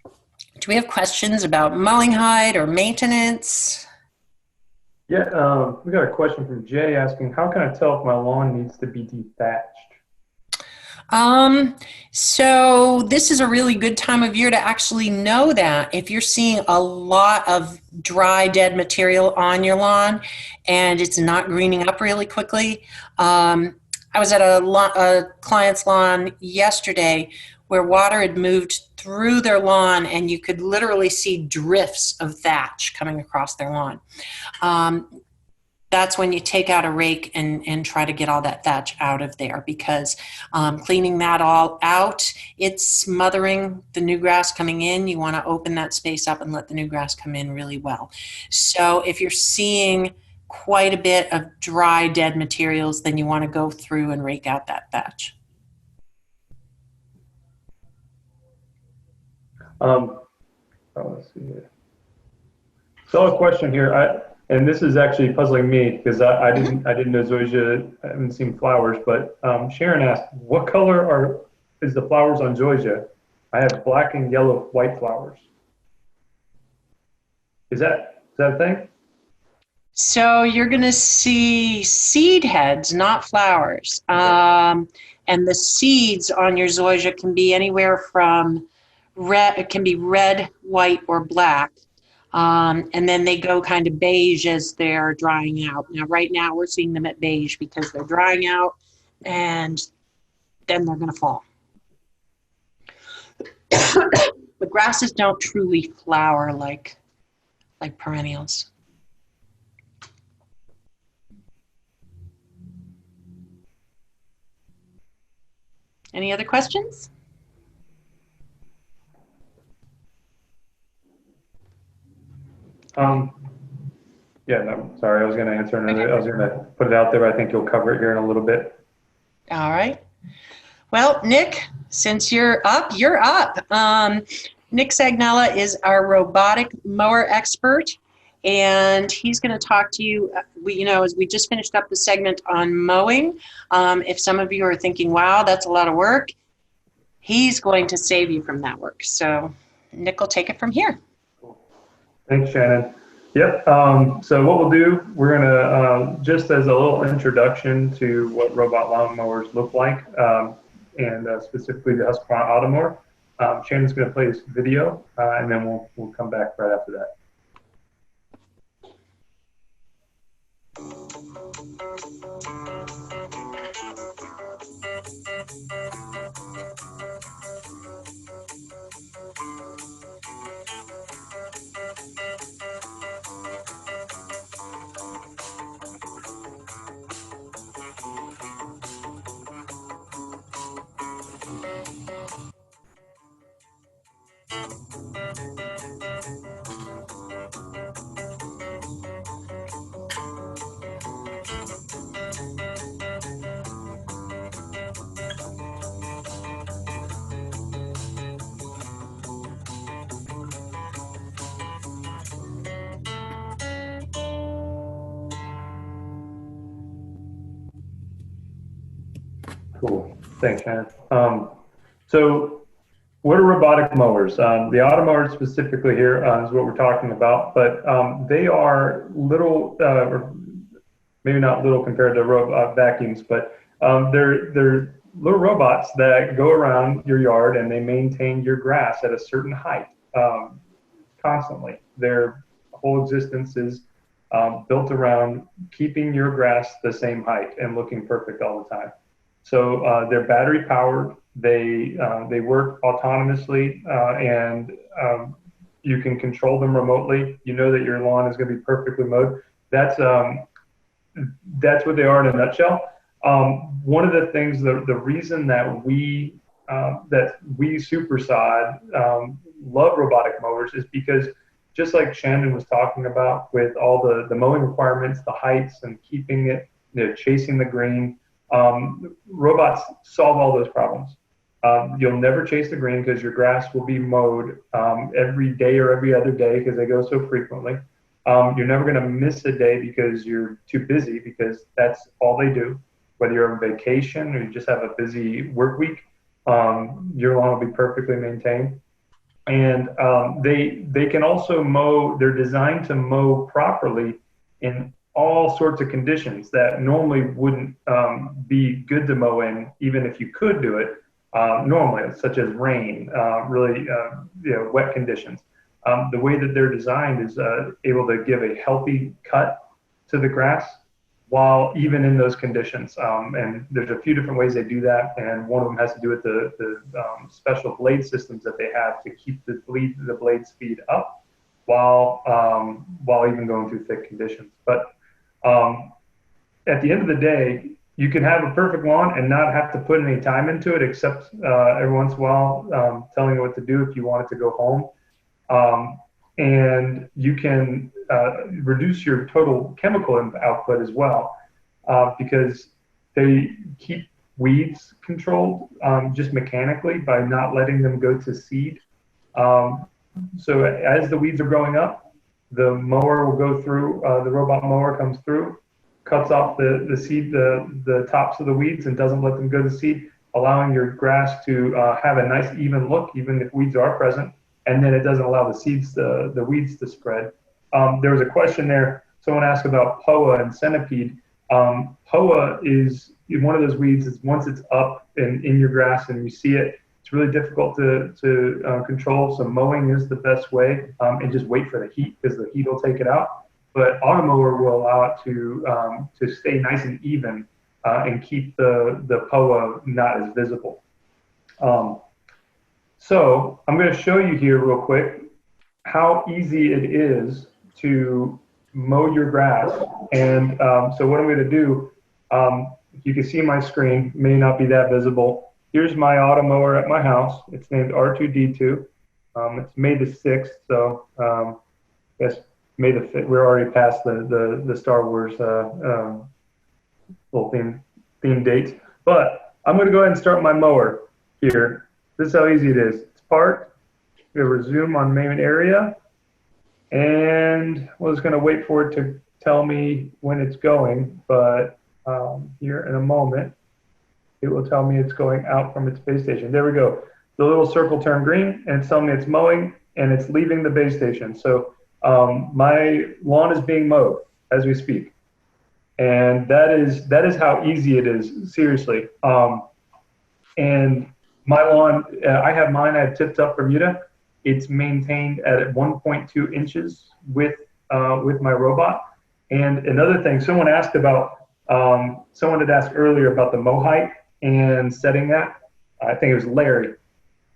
Speaker 2: Do we have questions about mowing height or maintenance?
Speaker 3: Yeah, we got a question from Jay asking, how can I tell if my lawn needs to be dethatched?
Speaker 2: So this is a really good time of year to actually know that. If you're seeing a lot of dry, dead material on your lawn and it's not greening up really quickly. I was at a client's lawn yesterday where water had moved through their lawn and you could literally see drifts of thatch coming across their lawn. That's when you take out a rake and try to get all that thatch out of there, because cleaning that all out, it's smothering the new grass coming in. You want to open that space up and let the new grass come in really well. So if you're seeing quite a bit of dry, dead materials, then you want to go through and rake out that thatch.
Speaker 3: Let's see here. So a question here. And this is actually puzzling me because I didn't know zoysia. I haven't seen flowers, but Sharon asked, what color is the flowers on zoysia? I have black and yellow white flowers. Is that a thing?
Speaker 2: So you're going to see seed heads, not flowers. And the seeds on your zoysia can be anywhere from red. It can be red, white, or black. And then they go kind of beige as they're drying out. Now, right now, we're seeing them at beige because they're drying out, and then they're going to fall. The grasses don't truly flower like perennials. Any other questions?
Speaker 3: Yeah, no, sorry, I was going to answer another. I was going to put it out there. I think you'll cover it here in a little bit.
Speaker 2: All right. Well, Nick, since you're up, you're up. Nick Sagnella is our robotic mower expert, and he's going to talk to you. As we just finished up the segment on mowing, if some of you are thinking, wow, that's a lot of work, he's going to save you from that work. So Nick will take it from here.
Speaker 3: Thanks, Shannon. Yep. So what we'll do, we're going to, just as a little introduction to what robot lawn mowers look like, and specifically the Husqvarna Automower, Shannon's going to play this video, and then we'll come back right after that. Cool. Thanks, Shannon. So what are robotic mowers? The Automower specifically here is what we're talking about, but they are little, or maybe not little compared to robot vacuums, but they're little robots that go around your yard and they maintain your grass at a certain height constantly. Their whole existence is built around keeping your grass the same height and looking perfect all the time. So they're battery powered. They work autonomously, and you can control them remotely. You know that your lawn is going to be perfectly mowed. That's what they are in a nutshell. One of the things, the reason that we Super-Sod love robotic mowers is because, just like Shannon was talking about, with all the mowing requirements, the heights, and keeping it, chasing the green. Robots solve all those problems. You'll never chase the green because your grass will be mowed every day or every other day because they go so frequently. You're never going to miss a day because you're too busy, because that's all they do. Whether you're on vacation or you just have a busy work week, your lawn will be perfectly maintained. And they can also mow. They're designed to mow properly in all sorts of conditions that normally wouldn't be good to mow in, even if you could do it normally, such as rain, really wet conditions. The way that they're designed is able to give a healthy cut to the grass while even in those conditions. And there's a few different ways they do that, and one of them has to do with the special blade systems that they have to keep the blade speed up while even going through thick conditions. But at the end of the day, you can have a perfect lawn and not have to put any time into it, except every once in a while telling it what to do if you want it to go home. And you can reduce your total chemical output as well, because they keep weeds controlled just mechanically by not letting them go to seed. So as the weeds are growing up, the mower will go through, the robot mower comes through, cuts off the seed, the tops of the weeds, and doesn't let them go to seed, allowing your grass to have a nice even look, even if weeds are present. And then it doesn't allow the weeds to spread. There was a question there. Someone asked about POA and centipede. POA is one of those weeds. Is once it's up and in your grass and you see it, it's really difficult to control. So mowing is the best way, and just wait for the heat, because the heat will take it out. But Automower will allow it to stay nice and even and keep the POA not as visible. So I'm going to show you here real quick how easy it is to mow your grass. And so what I'm going to do, you can see my screen, may not be that visible. Here's my Automower at my house. It's named R2D2. It's May the 6th, so I guess May the 5th. We're already past the Star Wars little theme dates. But I'm going to go ahead and start my mower here. This is how easy it is. It's parked. We have resume on main area. And we're just going to wait for it to tell me when it's going. But here in a moment, it will tell me it's going out from its base station. There we go. The little circle turned green, and it's telling me it's mowing, and it's leaving the base station. So my lawn is being mowed as we speak. And that is how easy it is, seriously. And my lawn, I have tipped up Bermuda. It's maintained at 1.2 inches with my robot. And another thing, someone had asked earlier about the mow height and setting that. I think it was Larry.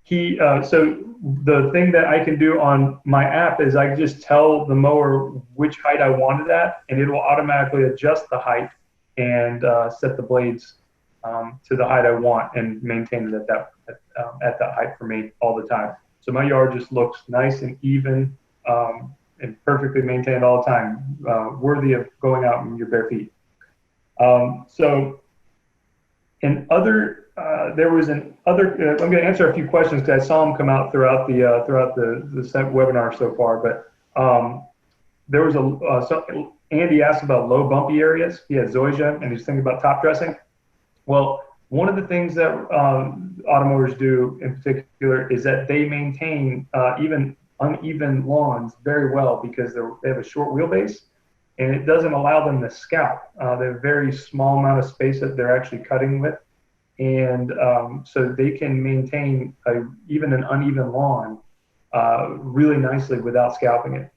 Speaker 3: So the thing that I can do on my app is I can just tell the mower which height I want it at, and it will automatically adjust the height and set the blades to the height I want and maintain it at that height for me all the time. So my yard just looks nice and even and perfectly maintained all the time, worthy of going out in your bare feet. There was an other. I'm going to answer a few questions because I saw them come out throughout the webinar so far. But there was Andy asked about low bumpy areas. He had zoysia and he's thinking about top dressing. Well, one of the things that automowers do in particular is that they maintain even uneven lawns very well because they have a short wheelbase, and it doesn't allow them to scalp. They have a very small amount of space that they're actually cutting with. And so they can maintain even an uneven lawn really nicely without scalping it.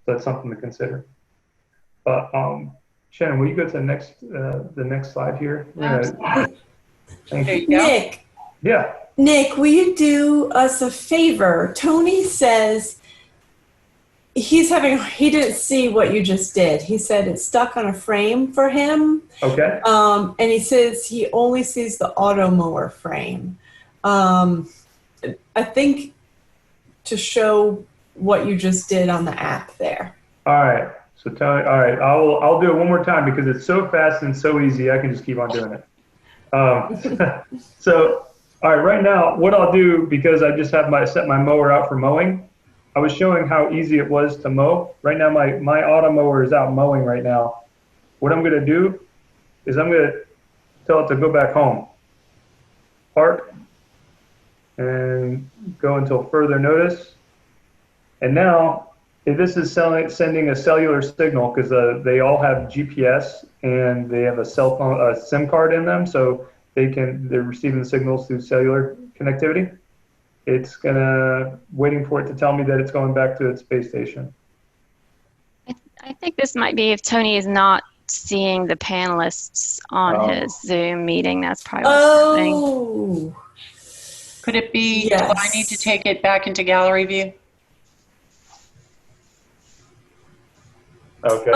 Speaker 3: So that's something to consider. But Shannon, will you go to the next slide here? Thank you.
Speaker 1: Nick.
Speaker 3: Yeah.
Speaker 1: Nick, will you do us a favor? Tony says he didn't see what you just did. He said it's stuck on a frame for him.
Speaker 3: Okay.
Speaker 1: And he says he only sees the auto mower frame. I think to show what you just did on the app there.
Speaker 3: All right. So Tony, all right, I'll do it one more time because it's so fast and so easy. I can just keep on doing it. So, all right, right now, what I'll do, because I just have set my mower out for mowing, I was showing how easy it was to mow. Right now, my auto mower is out mowing right now. What I'm going to do is I'm going to tell it to go back home. Park and go until further notice. And now, if this is sending a cellular signal, because they all have GPS and they have a cell phone, a SIM card in them, so they're receiving the signals through cellular connectivity. It's waiting for it to tell me that it's going back to its base station.
Speaker 4: I think this might be if Tony is not seeing the panelists on his Zoom meeting. That's probably what's happening.
Speaker 2: Could it be,
Speaker 1: Yes.
Speaker 2: do I need to take it back into gallery view?
Speaker 3: Okay.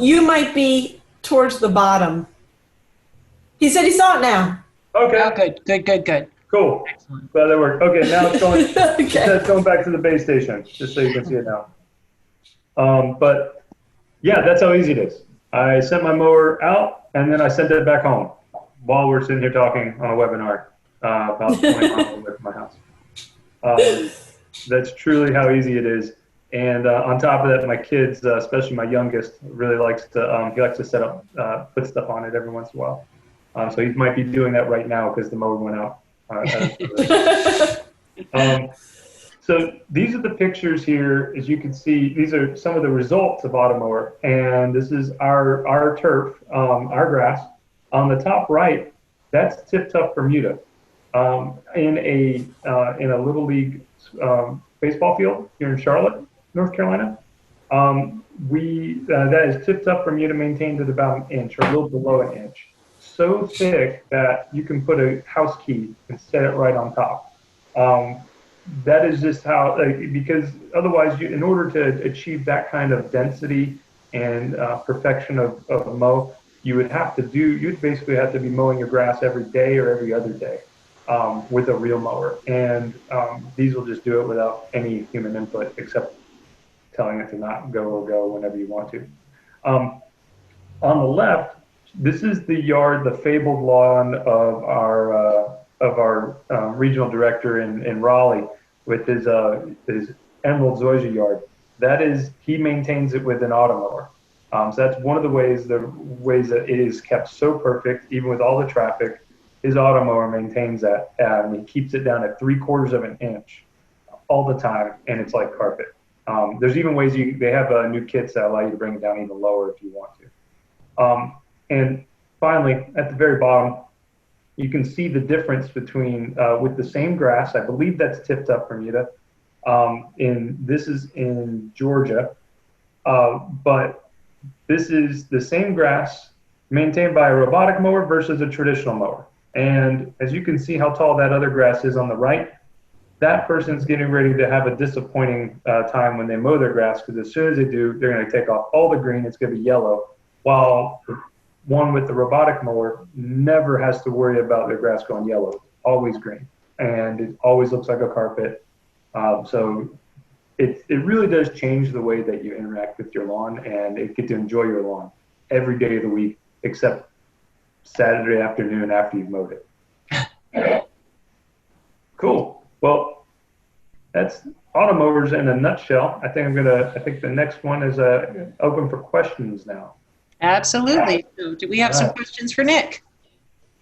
Speaker 1: You might be towards the bottom. He said he saw it now.
Speaker 3: Okay.
Speaker 2: Oh, good.
Speaker 3: Cool.
Speaker 2: Excellent.
Speaker 3: Glad that worked. Okay, now it's going.
Speaker 1: Okay.
Speaker 3: It's going back to the base station, just so you can see it now. But yeah, that's how easy it is. I sent my mower out, and then I sent it back home while we're sitting here talking on a webinar about 20 miles away from my house. That's truly how easy it is. And on top of that, my kids, especially my youngest, really likes to set up, put stuff on it every once in a while. So he might be doing that right now because the mower went out. So these are the pictures here. As you can see, these are some of the results of Automower. And this is our turf, our grass. On the top right, that's tipped up Bermuda in a little league baseball field here in Charlotte, North Carolina. That is tipped up Bermuda, maintained at about an inch or a little below an inch. So thick that you can put a house key and set it right on top. That is just how, because otherwise, in order to achieve that kind of density and perfection of a mow, you'd basically have to be mowing your grass every day or every other day with a real mower. And these will just do it without any human input except telling it to not go or go whenever you want to. On the left This is the yard, the fabled lawn of our regional director in Raleigh with his Emerald Zoysia yard. That is, he maintains it with an automower. So that's one of the ways that it is kept so perfect, even with all the traffic. His automower maintains that, and he keeps it down at 3/4 of an inch all the time, and it's like carpet. There's even ways they have new kits that allow you to bring it down even lower if you want to. And finally, at the very bottom, you can see the difference between with the same grass. I believe that's tipped up, Bermuda. This is in Georgia, but this is the same grass maintained by a robotic mower versus a traditional mower. And as you can see how tall that other grass is on the right, that person's getting ready to have a disappointing time when they mow their grass, because as soon as they do, they're going to take off all the green. It's going to be yellow, while the one with the robotic mower never has to worry about their grass going yellow. It's always green, and it always looks like a carpet. So it really does change the way that you interact with your lawn, and you get to enjoy your lawn every day of the week except Saturday afternoon after you've mowed it. Cool. Well, that's automowers in a nutshell. I think the next one is open for questions now.
Speaker 2: Absolutely. So do we have some questions for Nick?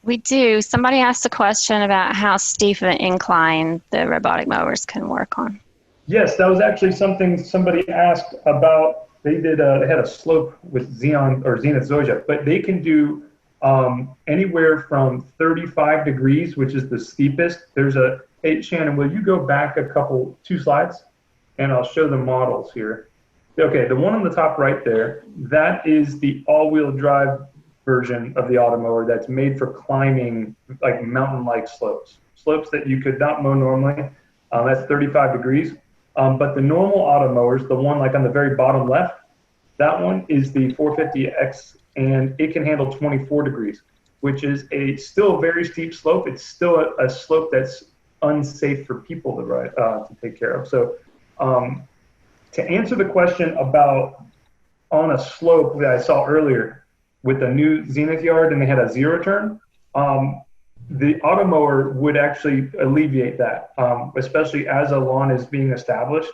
Speaker 4: We do. Somebody asked a question about how steep an incline the robotic mowers can work on.
Speaker 3: Yes, that was actually something somebody asked about. They had a slope with Zenith Zoysia, but they can do anywhere from 35 degrees, which is the steepest. Hey, Shannon, will you go back 2 slides? And I'll show the models here. Okay, the one on the top right there, that is the all-wheel drive version of the automower that's made for climbing like mountain-like slopes that you could not mow normally. That's 35 degrees. But the normal automowers, the one like on the very bottom left, that one is the 450X, and it can handle 24 degrees, which is still a very steep slope. It's still a slope that's unsafe for people to ride, to take care of. So to answer the question about on a slope that I saw earlier with the new Zenith yard and they had a zero turn, the automower would actually alleviate that, especially as a lawn is being established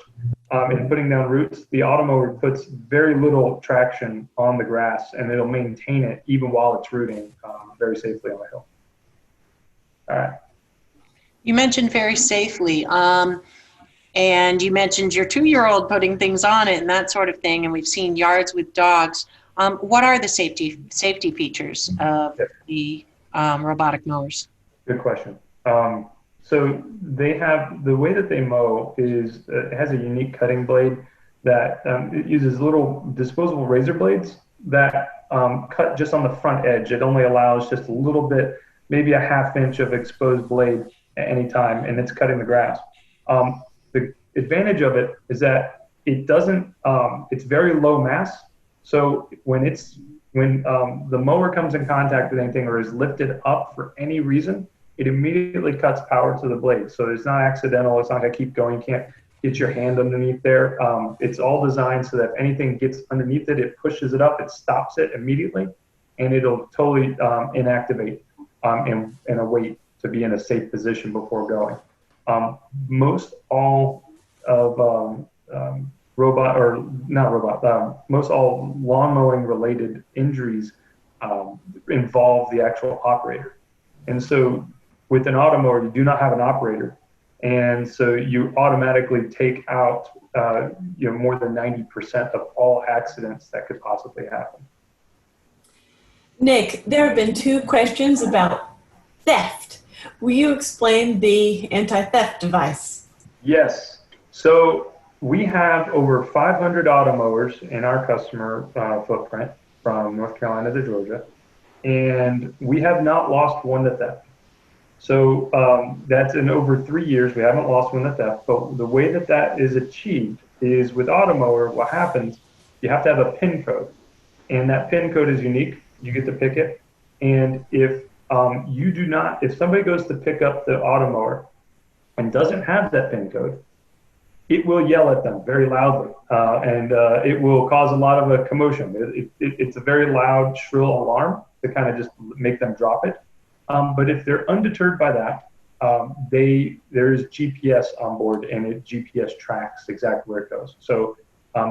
Speaker 3: and putting down roots. The automower puts very little traction on the grass, and it'll maintain it even while it's rooting very safely on the hill. All right.
Speaker 2: You mentioned very safely, and you mentioned your 2-year-old putting things on it and that sort of thing, and we've seen yards with dogs. What are the safety features of the robotic mowers?
Speaker 3: Good question. So they have, the way that they mow is, it has a unique cutting blade that it uses little disposable razor blades that cut just on the front edge. It only allows just a little bit, maybe a 1/2 inch of exposed blade at any time, and it's cutting the grass. The advantage of it is that it doesn't, it's very low mass. So when the mower comes in contact with anything or is lifted up for any reason, it immediately cuts power to the blade. So it's not accidental. It's not going to keep going. You can't get your hand underneath there. It's all designed so that if anything gets underneath it, it pushes it up, it stops it immediately, and it'll totally inactivate and await to be in a safe position before going. Most all of most all lawn mowing related injuries involve the actual operator. And so with an automower, you do not have an operator. And so you automatically take out more than 90% of all accidents that could possibly happen.
Speaker 1: Nick, there have been 2 questions about theft. Will you explain the anti-theft device?
Speaker 3: Yes. So we have over 500 automowers in our customer footprint from North Carolina to Georgia, and we have not lost one to theft. So that's in over 3 years, we haven't lost one to theft. But the way that is achieved is with automower, what happens, you have to have a PIN code, and that PIN code is unique. You get to pick it. And if if somebody goes to pick up the automower and doesn't have that PIN code, it will yell at them very loudly, and it will cause a lot of a commotion. It's a very loud, shrill alarm to kind of just make them drop it. But if they're undeterred by that, there is GPS on board, and it GPS tracks exactly where it goes. So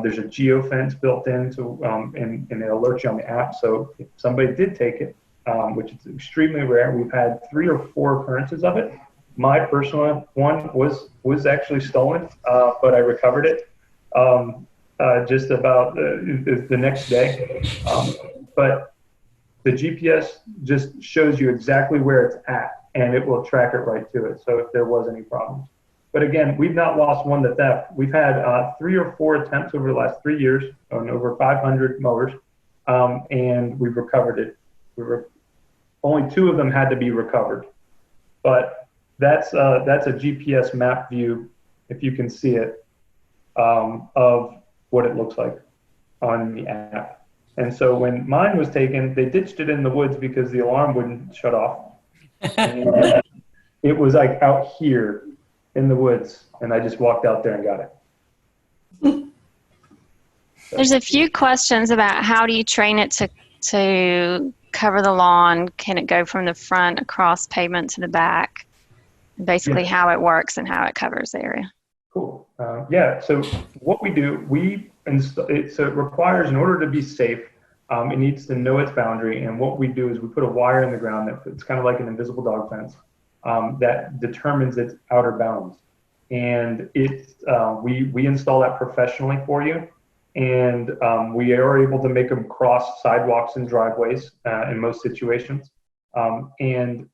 Speaker 3: there's a geofence built into, and it alerts you on the app. So if somebody did take it, which is extremely rare, we've had 3 or 4 occurrences of it. My personal one was actually stolen, but I recovered it just about the next day. But the GPS just shows you exactly where it's at, and it will track it right to it. So if there was any problems. But again, we've not lost one to theft. We've had 3 or 4 attempts over the last 3 years on over 500 mowers, and we've recovered it. Only 2 of them had to be recovered. But that's a GPS map view, if you can see it, of what it looks like on the app. And so when mine was taken, they ditched it in the woods because the alarm wouldn't shut off. And it was like out here in the woods, and I just walked out there and got it.
Speaker 4: There's a few questions about how do you train it to cover the lawn? Can it go from the front across pavement to the back? Basically, how it works and how it covers the area.
Speaker 3: Cool. Yeah. So what we do, so it requires, in order to be safe, it needs to know its boundary. And what we do is we put a wire in the ground it's kind of like an invisible dog fence that determines its outer bounds. And we install that professionally for you. And we are able to make them cross sidewalks and driveways in most situations. And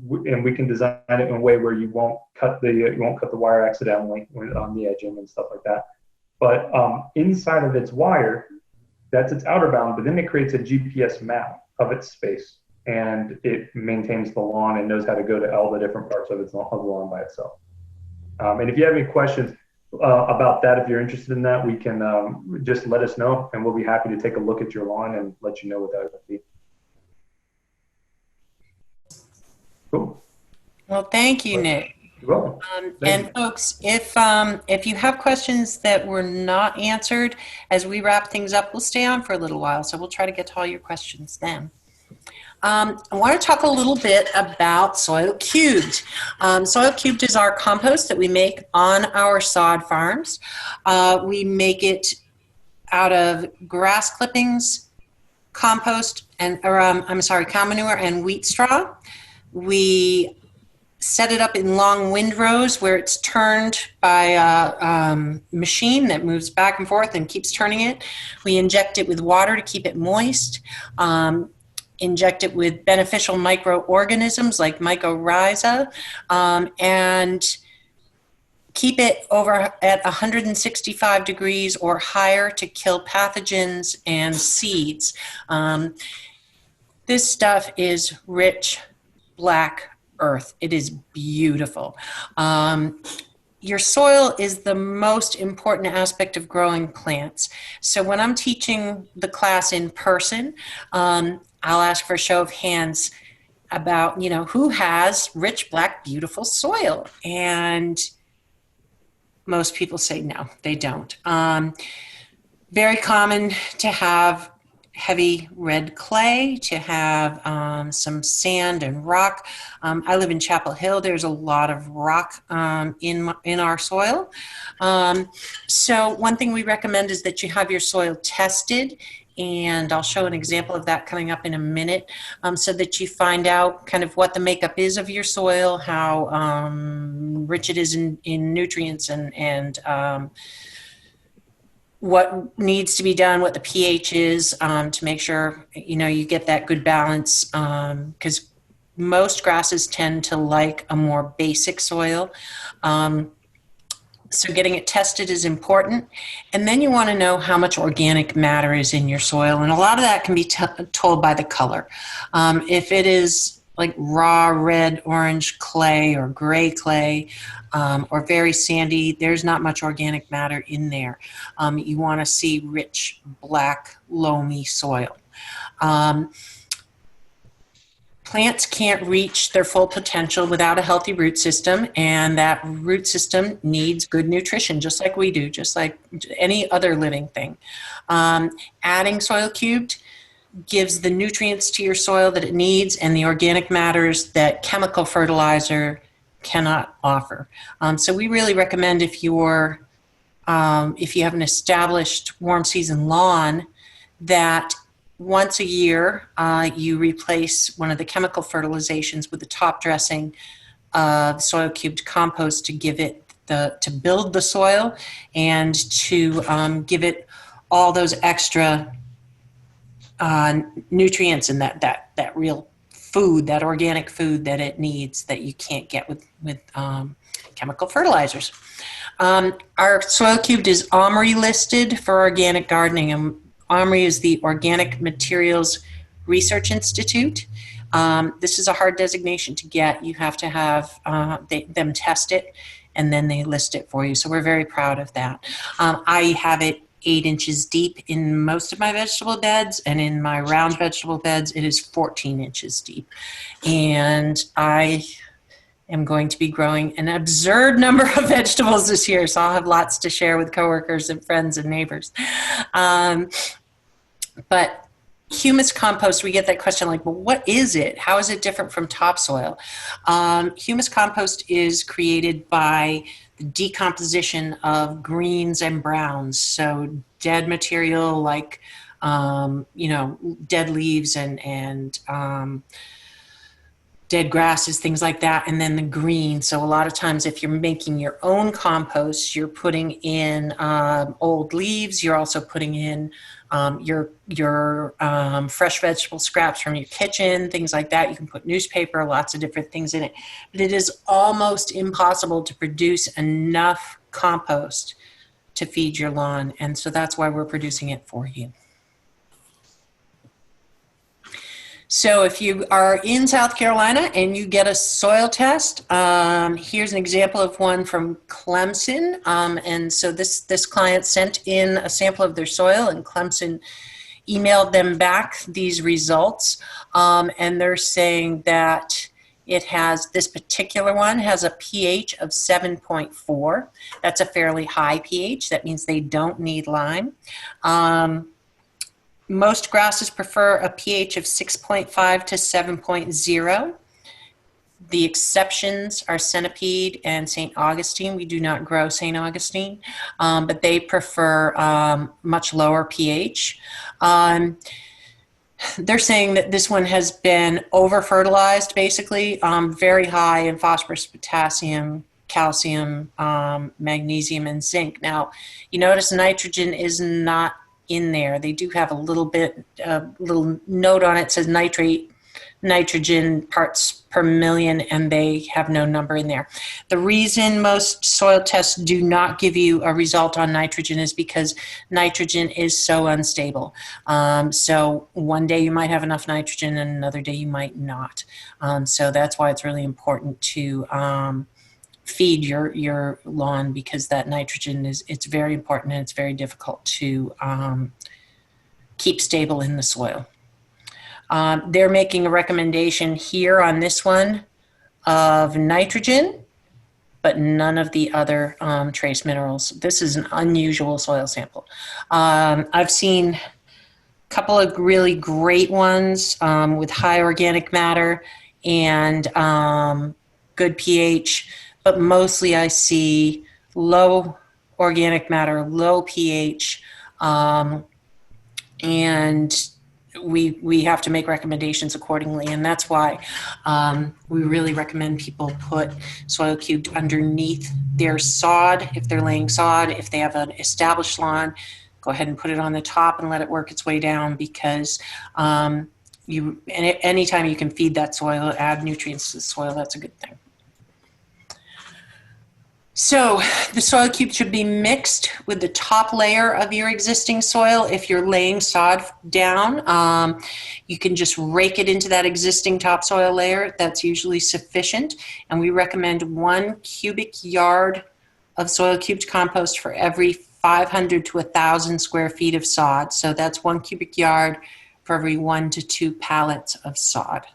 Speaker 3: we can design it in a way where you won't cut the wire accidentally on the edging and stuff like that. But inside of its wire, that's its outer bound, but then it creates a GPS map of its space, and it maintains the lawn and knows how to go to all the different parts of the lawn by itself. And if you have any questions about that, if you're interested in that, we can just let us know, and we'll be happy to take a look at your lawn and let you know what that would be. Cool.
Speaker 2: Well, thank you, Nick.
Speaker 3: You're welcome.
Speaker 2: And folks, if you have questions that were not answered, as we wrap things up, we'll stay on for a little while. So we'll try to get to all your questions then. I want to talk a little bit about Soil Cubed. Soil Cubed is our compost that we make on our sod farms. We make it out of grass clippings, compost, and cow manure and wheat straw. We set it up in long windrows where it's turned by a machine that moves back and forth and keeps turning it. We inject it with water to keep it moist. Inject it with beneficial microorganisms like mycorrhiza, and keep it over at 165 degrees or higher to kill pathogens and seeds. This stuff is rich black earth. It is beautiful. Your soil is the most important aspect of growing plants. So when I'm teaching the class in person, I'll ask for a show of hands about, who has rich, black, beautiful soil? And most people say no, they don't. Very common to have heavy red clay, to have some sand and rock. I live in Chapel Hill. There's a lot of rock in our soil. So one thing we recommend is that you have your soil tested, and I'll show an example of that coming up in a minute, so that you find out kind of what the makeup is of your soil, how rich it is in nutrients, and what needs to be done, what the pH is, to make sure you get that good balance, because most grasses tend to like a more basic soil. So getting it tested is important. And then you want to know how much organic matter is in your soil. And a lot of that can be told by the color. If it is like raw red, orange clay or gray clay, or very sandy, there's not much organic matter in there. You want to see rich, black, loamy soil. Plants can't reach their full potential without a healthy root system, and that root system needs good nutrition, just like we do, just like any other living thing. Adding Soil Cubed gives the nutrients to your soil that it needs and the organic matters that chemical fertilizer cannot offer. So we really recommend if you have an established warm season lawn, that once a year you replace one of the chemical fertilizations with the top dressing of soil cubed compost to give it to build the soil and to give it all those extra nutrients and that real food, that organic food that it needs that you can't get with chemical fertilizers. Our soil cubed is OMRI listed for organic gardening, and OMRI is the Organic Materials Research Institute. This is a hard designation to get. You have to have them test it, and then they list it for you. So we're very proud of that. I have it 8 inches deep in most of my vegetable beds, and in my round vegetable beds, it is 14 inches deep. And I am going to be growing an absurd number of vegetables this year, so I'll have lots to share with coworkers and friends and neighbors. But humus compost, we get that question like, well, what is it? How is it different from topsoil? Humus compost is created by the decomposition of greens and browns. So dead material like, dead leaves and dead grasses, things like that, and then the green. So a lot of times if you're making your own compost, you're putting in old leaves, you're also putting in your fresh vegetable scraps from your kitchen, things like that. You can put newspaper, lots of different things in it. But it is almost impossible to produce enough compost to feed your lawn, and so that's why we're producing it for you. So if you are in South Carolina and you get a soil test, here's an example of one from Clemson. And so this client sent in a sample of their soil, and Clemson emailed them back these results. And they're saying that this particular one has a pH of 7.4. That's a fairly high pH. That means they don't need lime. Most grasses prefer a pH of 6.5 to 7.0. The exceptions are centipede and St. Augustine. We do not grow St. Augustine, but they prefer much lower pH. They're saying that this one has been over-fertilized, basically, very high in phosphorus, potassium, calcium, magnesium, and zinc. Now, you notice nitrogen is not in there. They do have a little note on it, says nitrogen parts per million, and they have no number in there. The reason most soil tests do not give you a result on nitrogen is because nitrogen is so unstable. So one day you might have enough nitrogen and another day you might not. So that's why it's really important to feed your lawn, because that nitrogen it's very important, and it's very difficult to keep stable in the soil. They're making a recommendation here on this one of nitrogen, but none of the other trace minerals. This is an unusual soil sample. I've seen a couple of really great ones with high organic matter and good pH, but mostly I see low organic matter, low pH, and we have to make recommendations accordingly, and that's why we really recommend people put soil cubed underneath their sod if they're laying sod. If they have an established lawn, go ahead and put it on the top and let it work its way down, because anytime you can feed that soil, add nutrients to the soil, that's a good thing. So the soil cube should be mixed with the top layer of your existing soil. If you're laying sod down, you can just rake it into that existing topsoil layer. That's usually sufficient. And we recommend 1 cubic yard of soil cubed compost for every 500 to 1,000 square feet of sod. So that's 1 cubic yard for every 1 to 2 pallets of sod.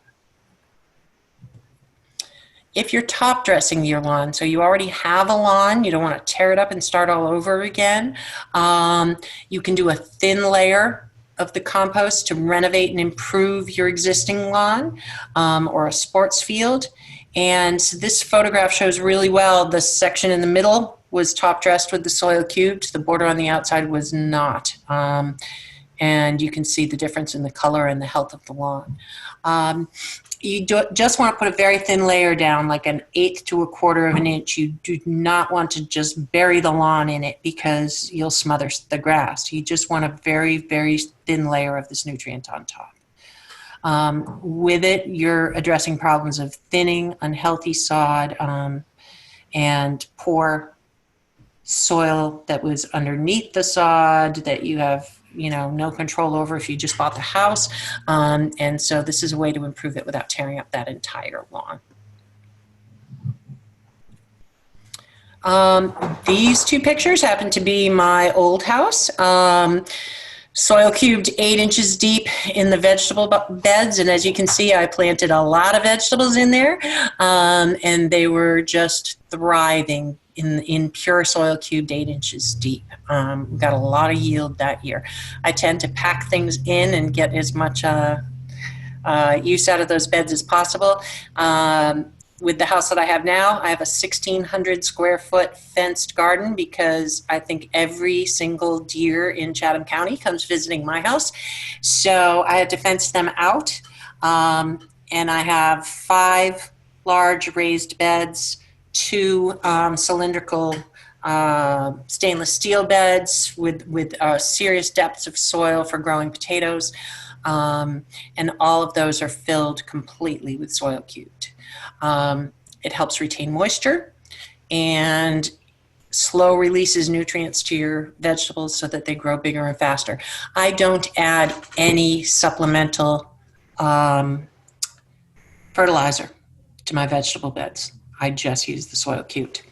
Speaker 2: If you're top dressing your lawn, so you already have a lawn, you don't want to tear it up and start all over again, you can do a thin layer of the compost to renovate and improve your existing lawn or a sports field. And this photograph shows really well the section in the middle was top dressed with the soil cubed. The border on the outside was not. And you can see the difference in the color and the health of the lawn. You just want to put a very thin layer down, like an 1/8 to 1/4 of an inch. You do not want to just bury the lawn in it because you'll smother the grass. You just want a very, very thin layer of this nutrient on top. With it, you're addressing problems of thinning, unhealthy sod, and poor soil that was underneath the sod that you have no control over if you just bought the house. And so this is a way to improve it without tearing up that entire lawn. These two pictures happen to be my old house. Soil cubed 8 inches deep in the vegetable beds. And as you can see, I planted a lot of vegetables in there. And they were just thriving in pure soil cubed 8 inches deep. We got a lot of yield that year. I tend to pack things in and get as much use out of those beds as possible. With the house that I have now, I have a 1,600 square foot fenced garden because I think every single deer in Chatham County comes visiting my house. So I had to fence them out. And I have 5 large raised beds, 2 cylindrical stainless steel beds with serious depths of soil for growing potatoes. And all of those are filled completely with soil cubed. It helps retain moisture and slow releases nutrients to your vegetables so that they grow bigger and faster. I don't add any supplemental fertilizer to my vegetable beds. I just use the soil cubed.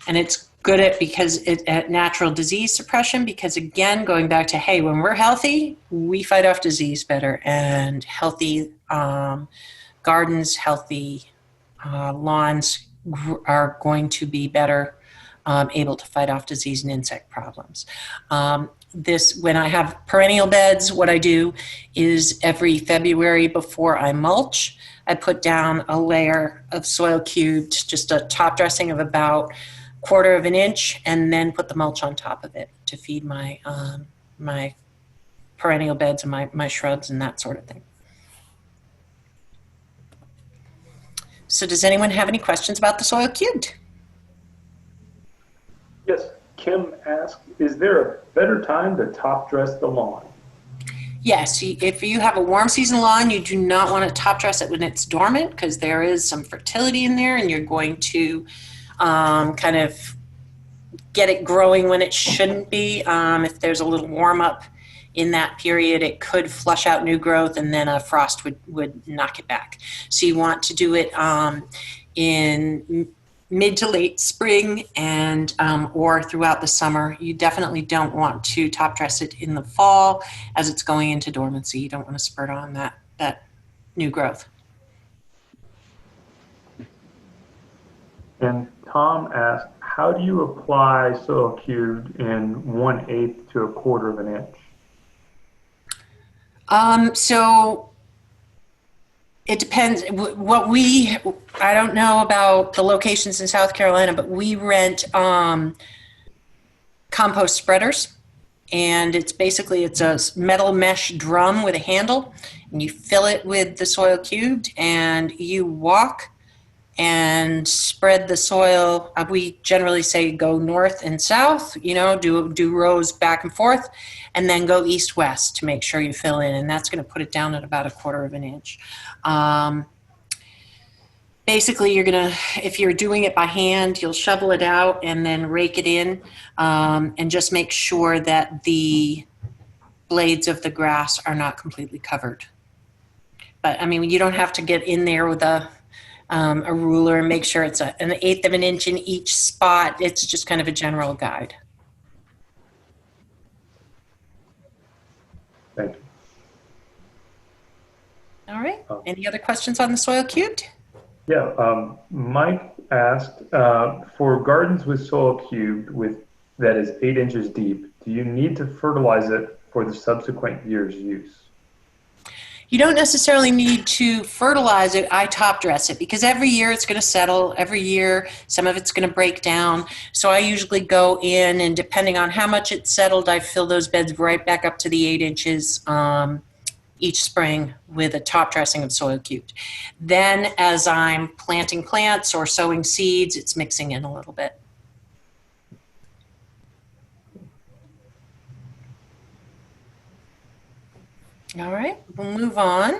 Speaker 2: And it's good at natural disease suppression because, again, going back to, hey, when we're healthy, we fight off disease better. And healthy gardens, healthy lawns are going to be better able to fight off disease and insect problems. When I have perennial beds, what I do is every February before I mulch, I put down a layer of soil cubed, just a top dressing of about 1/4 of an inch, and then put the mulch on top of it to feed my my perennial beds and my shrubs and that sort of thing. So does anyone have any questions about the soil cubed?
Speaker 3: Yes, Kim asked, is there a better time to top dress the lawn?
Speaker 2: Yes, if you have a warm season lawn, you do not want to top dress it when it's dormant because there is some fertility in there and you're going to kind of get it growing when it shouldn't be. If there's a little warm up in that period, it could flush out new growth and then a frost would knock it back. So you want to do it in mid to late spring and or throughout the summer. You definitely don't want to top dress it in the fall as it's going into dormancy. You don't want to spurt on that new growth.
Speaker 3: And Tom asked, how do you apply soil cubed in 1/8 to 1/4 of an inch?
Speaker 2: So it depends. I don't know about the locations in South Carolina, but we rent compost spreaders. And it's a metal mesh drum with a handle. And you fill it with the soil cubed and you walk and spread the soil. We generally say go north and south, do rows back and forth, and then go east-west to make sure you fill in. And that's going to put it down at about 1/4 of an inch. Basically, if you're doing it by hand, you'll shovel it out and then rake it in and just make sure that the blades of the grass are not completely covered. But, you don't have to get in there with a ruler and make sure it's an 1/8 of an inch in each spot. It's just kind of a general guide.
Speaker 3: Thank you.
Speaker 2: All right. Any other questions on the soil cubed?
Speaker 3: Yeah, Mike asked, for gardens with soil cubed that is 8 inches deep, do you need to fertilize it for the subsequent year's use?
Speaker 2: You don't necessarily need to fertilize it. I top dress it because every year it's going to settle. Every year some of it's going to break down. So I usually go in, and depending on how much it's settled, I fill those beds right back up to the 8 inches each spring with a top dressing of soil cubed. Then as I'm planting plants or sowing seeds, it's mixing in a little bit. All right, we'll move on.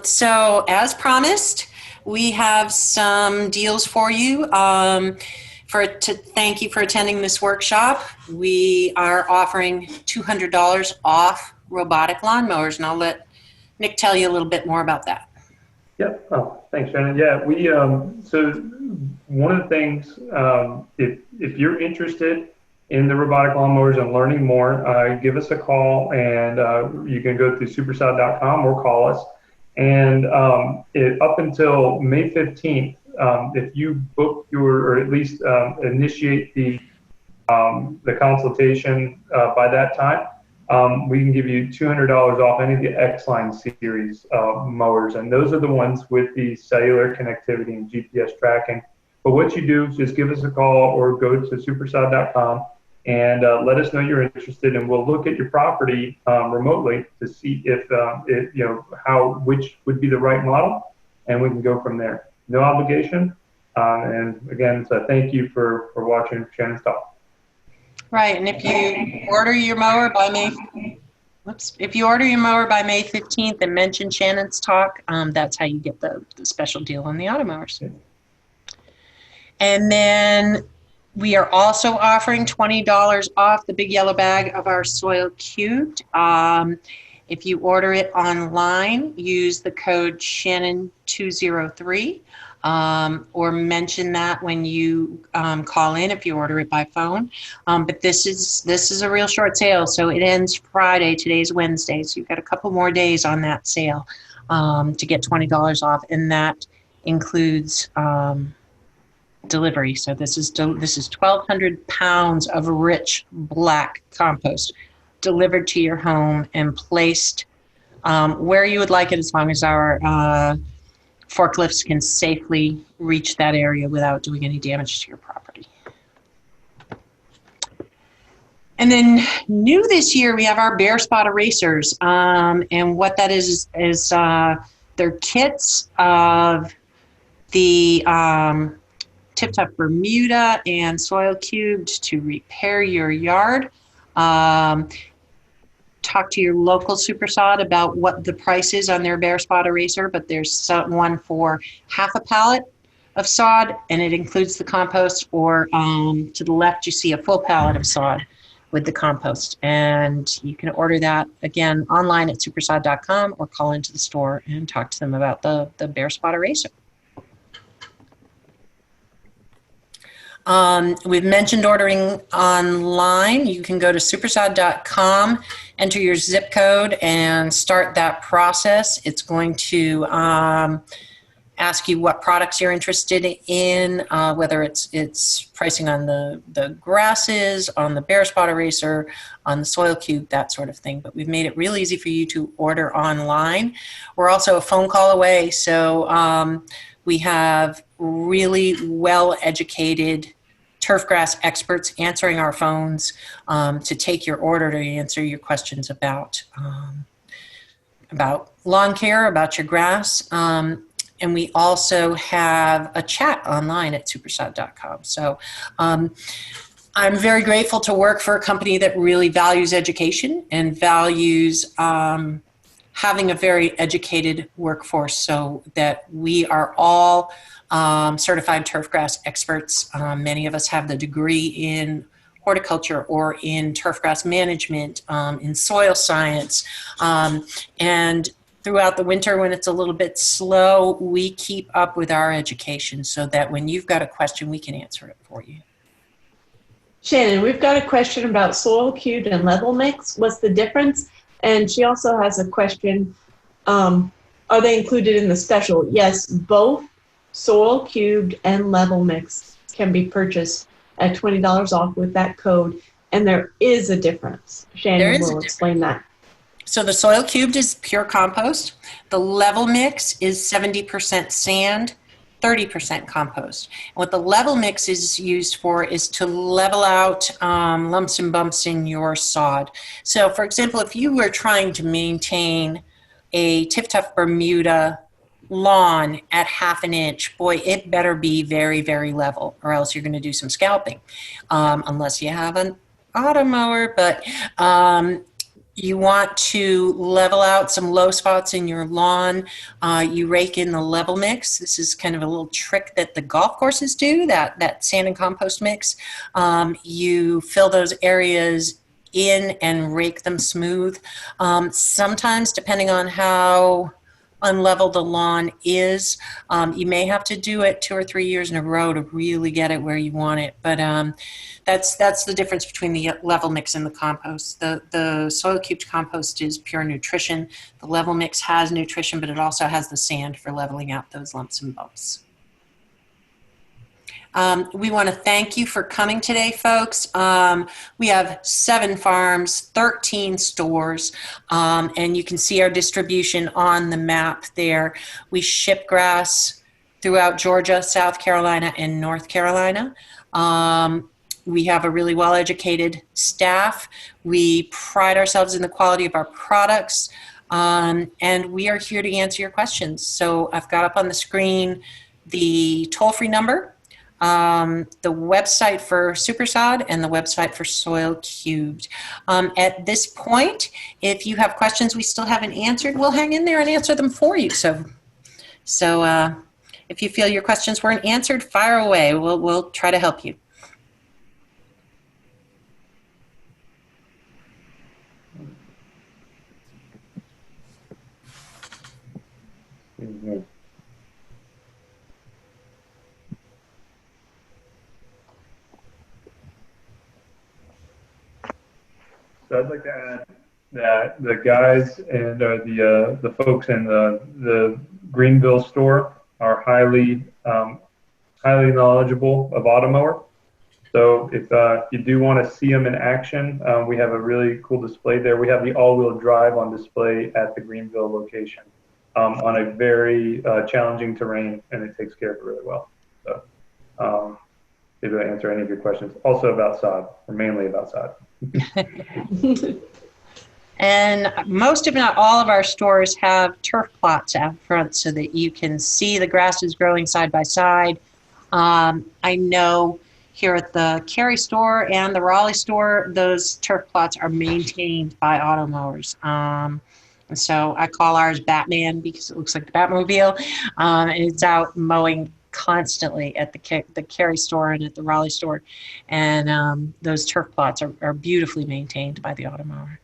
Speaker 2: So as promised, we have some deals for you. To thank you for attending this workshop. We are offering $200 off robotic lawnmowers, and I'll let Nick tell you a little bit more about that.
Speaker 3: Yep. Oh, thanks, Shannon. Yeah, we so one of the things, if you're interested in the robotic lawnmowers and learning more, give us a call, and you can go to Super-Sod.com or call us. And up until May 15th, if you book or at least initiate the consultation by that time, we can give you $200 off any of the X-Line series mowers. And those are the ones with the cellular connectivity and GPS tracking. But what you do is just give us a call or go to Super-Sod.com and let us know you're interested, and we'll look at your property remotely to see if which would be the right model, and we can go from there. No obligation. And again, so thank you for watching Shannon's talk.
Speaker 2: Right, and if you order your mower by May 15th and mention Shannon's talk, that's how you get the special deal on the automowers.
Speaker 3: Okay.
Speaker 2: And then we are also offering $20 off the big yellow bag of our soil cubed. If you order it online, use the code Shannon203 or mention that when you call in if you order it by phone. But this is a real short sale, so it ends Friday. Today's Wednesday, so you've got a couple more days on that sale to get $20 off, and that includes delivery. So this is 1,200 pounds of rich black compost delivered to your home and placed where you would like it, as long as our forklifts can safely reach that area without doing any damage to your property. And then new this year, we have our bare spot erasers. And what that is they're kits of the Tip Top Bermuda and soil cubed to repair your yard. Talk to your local Super-Sod about what the price is on their bare spot eraser, but there's one for half a pallet of sod, and it includes the compost, or to the left you see a full pallet of sod with the compost. And you can order that again online at Super-Sod.com or call into the store and talk to them about the bare spot eraser. We've mentioned ordering online. You can go to Super-Sod.com, enter your zip code, and start that process. It's going to ask you what products you're interested in, whether it's pricing on the grasses, on the bare spot eraser, on the soil cube, that sort of thing. But we've made it real easy for you to order online. We're also a phone call away, so we have really well-educated turfgrass experts answering our phones to take your order, to answer your questions about lawn care, about your grass. And we also have a chat online at Super-Sod.com. So I'm very grateful to work for a company that really values education and values having a very educated workforce, so that we are all certified turfgrass experts. Many of us have the degree in horticulture or in turfgrass management, in soil science. And throughout the winter, when it's a little bit slow, we keep up with our education so that when you've got a question, we can answer it for you.
Speaker 1: Shannon, we've got a question about soil cubed and level mix. What's the difference? And she also has a question, are they included in the special? Yes, both soil cubed and level mix can be purchased at $20 off with that code. and there is a difference.
Speaker 2: There
Speaker 1: Shannon
Speaker 2: is a
Speaker 1: will explain that.
Speaker 2: So the soil cubed is pure compost. The level mix is 70% sand, 30% compost. And what the level mix is used for is to level out lumps and bumps in your sod. So for example, if you were trying to maintain a Tif-Tuff Bermuda lawn at 1/2 inch, boy, it better be very, very level, or else you're going to do some scalping, unless you have an automower. But you want to level out some low spots in your lawn. You rake in the level mix. This is kind of a little trick that the golf courses do, that sand and compost mix. You fill those areas in and rake them smooth. Sometimes, depending on how unlevel the lawn is, you may have to do it 2 or 3 years in a row to really get it where you want it. But that's the difference between the level mix and the compost. The soil cubed compost is pure nutrition. The level mix has nutrition, but it also has the sand for leveling out those lumps and bumps. We want to thank you for coming today, folks. We have 7 farms, 13 stores, and you can see our distribution on the map there. We ship grass throughout Georgia, South Carolina, and North Carolina. We have a really well-educated staff. We pride ourselves in the quality of our products, and we are here to answer your questions. So I've got up on the screen the toll-free number, the website for Super-Sod, and the website for Soil Cubed. At this point, if you have questions we still haven't answered, we'll hang in there and answer them for you. So if you feel your questions weren't answered, fire away. We'll try to help you.
Speaker 3: Mhm. So I'd like to add that the guys and the folks in the Greenville store are highly knowledgeable of Automower. So if you do want to see them in action, we have a really cool display there. We have the all-wheel drive on display at the Greenville location on a very challenging terrain, and it takes care of it really well. So maybe I'll answer any of your questions. Also about sod, or mainly about sod.
Speaker 2: And most, if not all, of our stores have turf plots out front so that you can see the grasses growing side by side. I know here at the Cary store and the Raleigh store, those turf plots are maintained by Automowers. And so I call ours Batman because it looks like the Batmobile. And it's out mowing constantly at the Cary store and at the Raleigh store. And those turf plots are beautifully maintained by the Automower.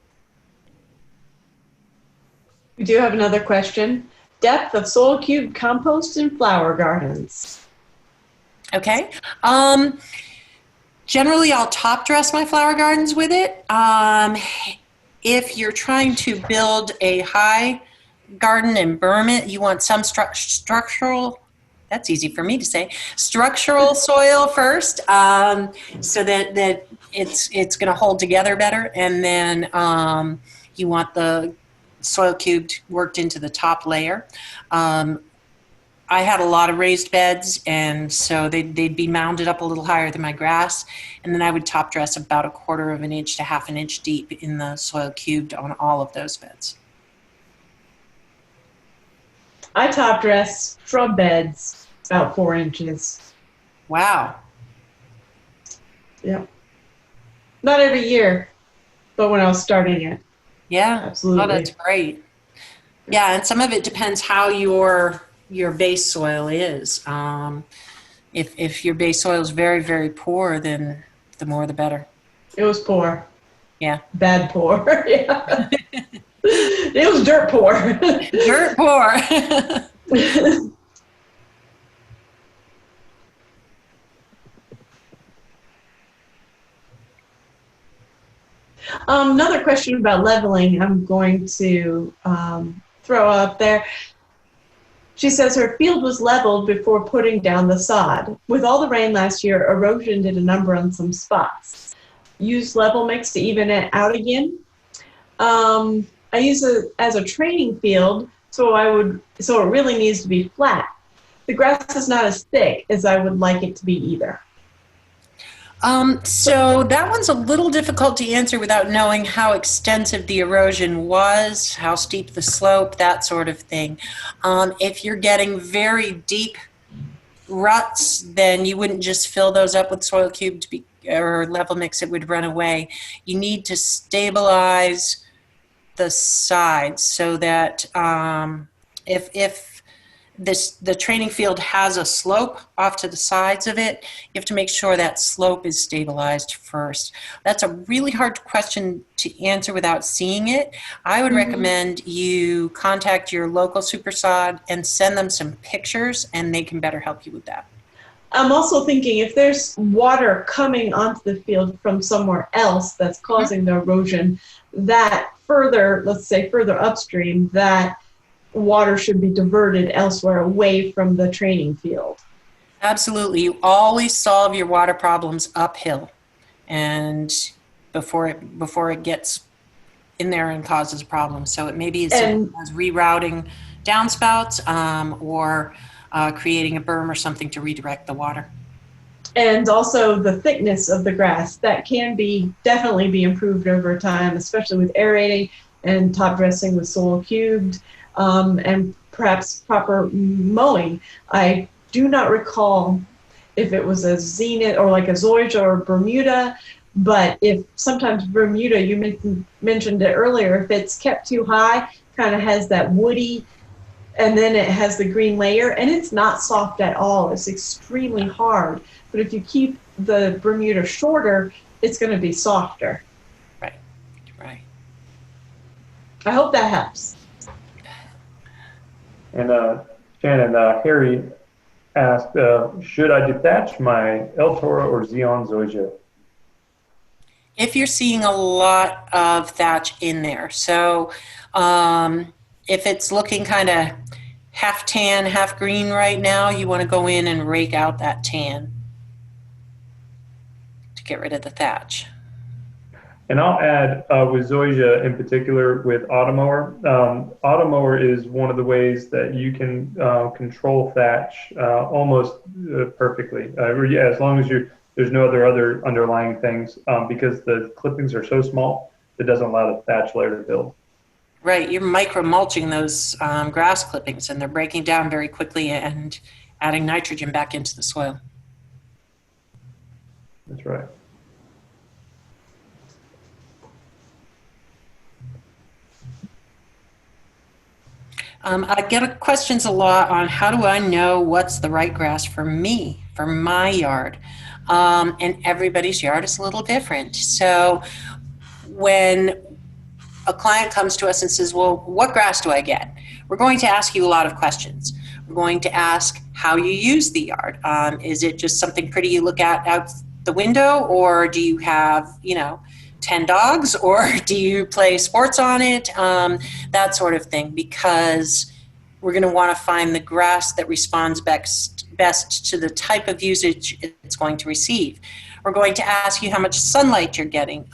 Speaker 1: We do have another question. Depth of soil cubed compost in flower gardens.
Speaker 2: Okay. Generally, I'll top dress my flower gardens with it. If you're trying to build a high garden and berm it, you want some structural, that's easy for me to say, structural soil first, so that it's going to hold together better. And then you want the soil cubed worked into the top layer. I had a lot of raised beds, and so they'd be mounded up a little higher than my grass, and then I would top dress about 1/4 of an inch to 1/2 an inch deep in the soil cubed on all of those beds.
Speaker 1: I top dress shrub beds about 4 inches.
Speaker 2: Wow.
Speaker 1: Yeah. Not every year, but when I was starting it.
Speaker 2: Yeah.
Speaker 1: Absolutely.
Speaker 2: Oh, that's great. Yeah, and some of it depends how your base soil is. If your base soil is very, very poor, then the more the better.
Speaker 1: It was poor.
Speaker 2: Yeah.
Speaker 1: Bad poor. Yeah. It was dirt poor.
Speaker 2: Dirt poor.
Speaker 1: Another question about leveling I'm going to throw up there. She says her field was leveled before putting down the sod. With all the rain last year, erosion did a number on some spots. use level mix to even it out again. I use it as a training field, so it really needs to be flat. The grass is not as thick as I would like it to be either.
Speaker 2: So that one's a little difficult to answer without knowing how extensive the erosion was, how steep the slope, that sort of thing. If you're getting very deep ruts, then you wouldn't just fill those up with soil cube or level mix, it would run away. You need to stabilize the sides so that if the training field has a slope off to the sides of it, you have to make sure that slope is stabilized first. That's a really hard question to answer without seeing it. I would recommend you contact your local Super-Sod and send them some pictures, and they can better help you with that.
Speaker 1: I'm also thinking if there's water coming onto the field from somewhere else that's causing the erosion, that further, let's say further upstream, that water should be diverted elsewhere away from the training field.
Speaker 2: Absolutely. You always solve your water problems uphill and before it gets in there and causes problems. So it may be as simple as rerouting downspouts or creating a berm or something to redirect the water.
Speaker 1: And also the thickness of the grass, that can definitely be improved over time, especially with aerating and top dressing with soil cubed. And perhaps proper mowing. I do not recall if it was a zenith or like a zoysia or Bermuda, but if sometimes Bermuda, you mentioned it earlier, if it's kept too high, kind of has that woody, and then it has the green layer, and it's not soft at all. It's extremely hard. But if you keep the Bermuda shorter, it's going to be softer.
Speaker 2: Right.
Speaker 1: I hope that helps.
Speaker 3: And Shannon, Harry asked, should I detach my El Toro or Xeon zoysia?
Speaker 2: If you're seeing a lot of thatch in there, so if it's looking kind of half tan, half green right now, you want to go in and rake out that tan to get rid of the thatch.
Speaker 3: And I'll add with zoysia in particular with automower. Automower is one of the ways that you can control thatch almost perfectly. As long as there's no other underlying things, because the clippings are so small, it doesn't allow the thatch layer to build.
Speaker 2: Right, you're micro-mulching those grass clippings, and they're breaking down very quickly and adding nitrogen back into the soil.
Speaker 3: That's right.
Speaker 2: I get questions a lot on how do I know what's the right grass for me, for my yard. And everybody's yard is a little different. So when a client comes to us and says, well, what grass do I get? We're going to ask you a lot of questions. We're going to ask how you use the yard. Is it just something pretty you look at out the window, or do you have, 10 dogs, or do you play sports on it? That sort of thing, because we're going to want to find the grass that responds best to the type of usage it's going to receive. We're going to ask you how much sunlight you're getting,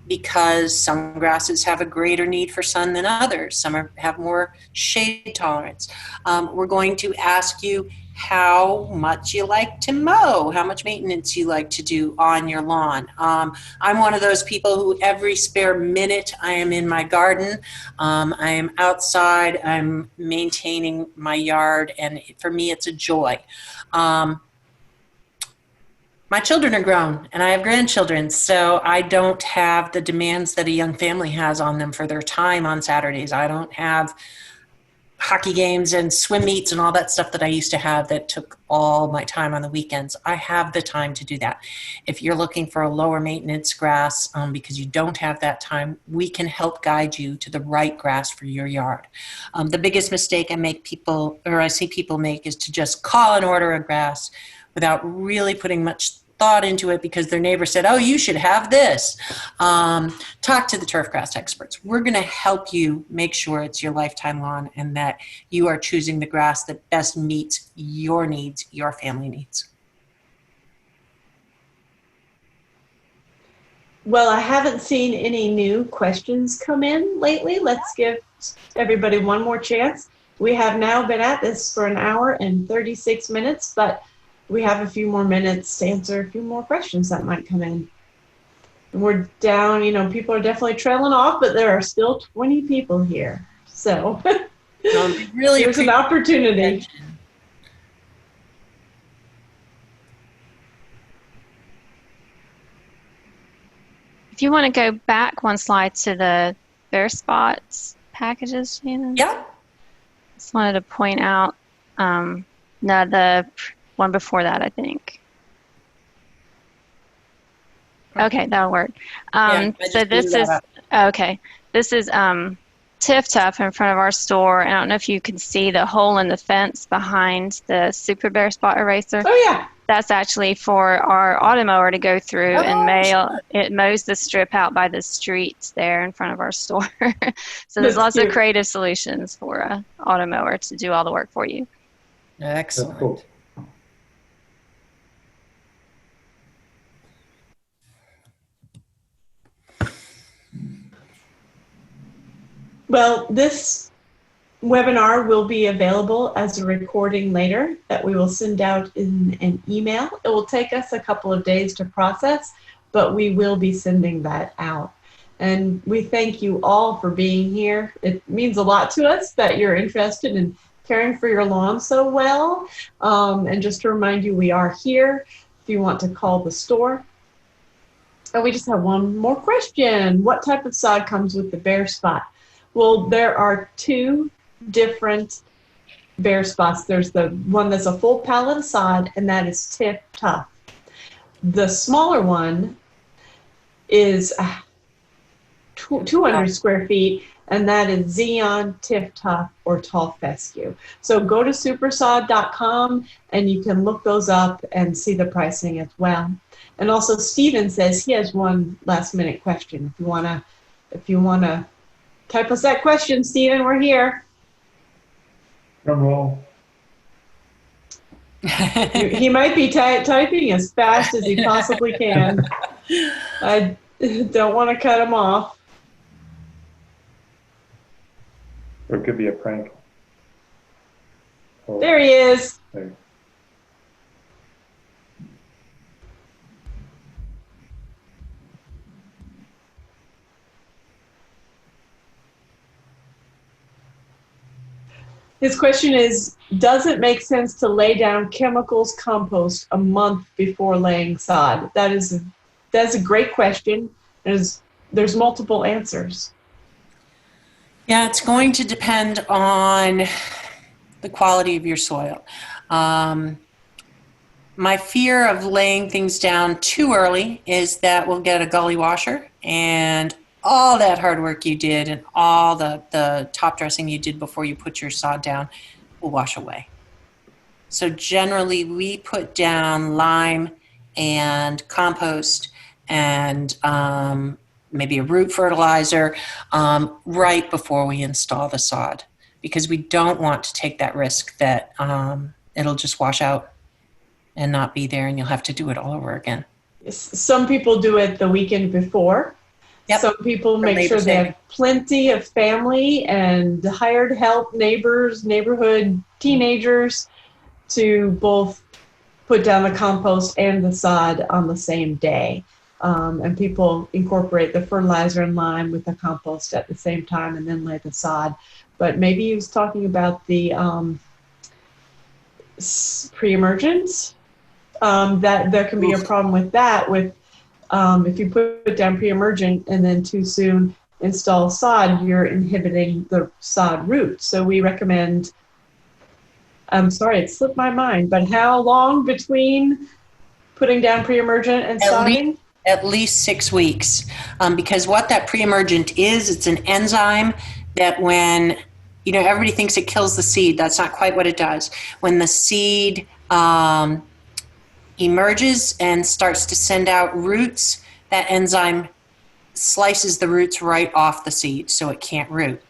Speaker 2: because some grasses have a greater need for sun than others. Some have more shade tolerance. We're going to ask you how much you like to mow, how much maintenance you like to do on your lawn. I'm one of those people who every spare minute I am in my garden. I am outside, I'm maintaining my yard, and for me it's a joy. My children are grown, and I have grandchildren, so I don't have the demands that a young family has on them for their time on Saturdays. I don't have hockey games and swim meets and all that stuff that I used to have that took all my time on the weekends. I have the time to do that. If you're looking for a lower maintenance grass because you don't have that time, we can help guide you to the right grass for your yard. The biggest mistake I see people make is to just call and order a grass without really putting much thought into it because their neighbor said, oh, you should have this. Talk to the turf grass experts. We're going to help you make sure it's your lifetime lawn and that you are choosing the grass that best meets your needs, your family needs.
Speaker 1: Well, I haven't seen any new questions come in lately. Let's give everybody one more chance. We have now been at this for 1 hour and 36 minutes, but we have a few more minutes to answer a few more questions that might come in. And we're down, people are definitely trailing off, but there are still 20 people here. So
Speaker 2: Really
Speaker 1: there's an opportunity.
Speaker 4: If you want to go back one slide to the bare spots packages, Shannon.
Speaker 2: Yeah.
Speaker 4: Just wanted to point out, no, the one before that, I think. Okay, that'll work. So this is, okay, this is Tiff Tuff in front of our store. And I don't know if you can see the hole in the fence behind the Super Bare Spot Eraser.
Speaker 1: Oh, yeah.
Speaker 4: That's actually for our automower to go through and it mows the strip out by the streets there in front of our store. So there's lots of creative solutions for a automower to do all the work for you.
Speaker 2: Excellent.
Speaker 3: Cool.
Speaker 1: Well, this webinar will be available as a recording later that we will send out in an email. It will take us a couple of days to process, but we will be sending that out. And we thank you all for being here. It means a lot to us that you're interested in caring for your lawn so well. And just to remind you, we are here if you want to call the store. And we just have one more question. What type of sod comes with the bare spot? Well, there are two different bare spots. There's the one that's a full pallet of sod, and that is Tiff Tuff. The smaller one is 200 square feet, and that is Xeon, Tiff Tuff, or Tall Fescue. So go to Super-Sod.com, and you can look those up and see the pricing as well. And also, Steven says he has one last-minute question. If you wanna type us that question, Steven, we're here.
Speaker 3: Drum roll.
Speaker 1: He might be typing as fast as he possibly can. I don't want to cut him off.
Speaker 3: Or it could be a prank. Oh,
Speaker 1: There he is.
Speaker 3: there.
Speaker 1: His question is, does it make sense to lay down chemicals compost a month before laying sod? That's a great question. There's multiple answers.
Speaker 2: Yeah, it's going to depend on the quality of your soil. My fear of laying things down too early is that we'll get a gully washer and all that hard work you did and all the top dressing you did before you put your sod down will wash away. So generally we put down lime and compost and maybe a root fertilizer right before we install the sod, because we don't want to take that risk that it'll just wash out and not be there and you'll have to do it all over again.
Speaker 1: Some people do it the weekend before.
Speaker 2: Yep.
Speaker 1: Some people make sure they have plenty of family and hired help, neighbors, neighborhood teenagers to both put down the compost and the sod on the same day. And people incorporate the fertilizer and lime with the compost at the same time and then lay the sod. But maybe he was talking about the pre-emergence. That there can be a problem with that if you put down pre-emergent and then too soon install sod, you're inhibiting the sod root. So we recommend, I'm sorry, it slipped my mind, but how long between putting down pre-emergent and sodding?
Speaker 2: At least 6 weeks, because what that pre-emergent is, it's an enzyme that when, everybody thinks it kills the seed. That's not quite what it does. When the seed emerges and starts to send out roots, that enzyme slices the roots right off the seed so it can't root.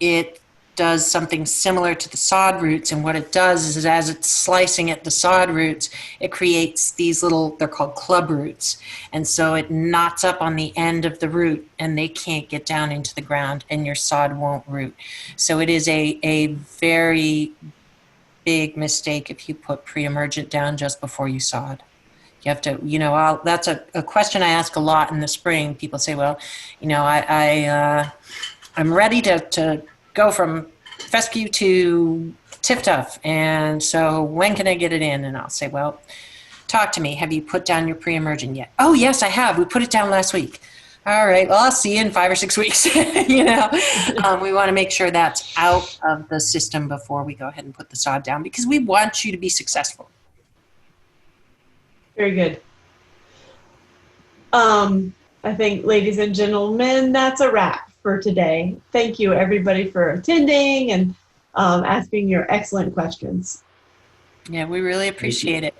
Speaker 2: It does something similar to the sod roots, and what it does is as it's slicing at the sod roots, it creates these little, they're called club roots, and so it knots up on the end of the root and they can't get down into the ground and your sod won't root. So it is a very big mistake if you put pre-emergent down just before you sod. You have to, that's a question I ask a lot in the spring. People say, well, I'm ready to go from fescue to Tif-Tuff, and so when can I get it in? And I'll say, well, talk to me. Have you put down your pre-emergent yet? Oh, yes, I have. We put it down last week. All right, well, I'll see you in 5 or 6 weeks. We want to make sure that's out of the system before we go ahead and put the sod down, because we want you to be successful.
Speaker 1: Very good. I think, ladies and gentlemen, that's a wrap for today. Thank you, everybody, for attending and asking your excellent questions.
Speaker 2: Yeah, we really appreciate it.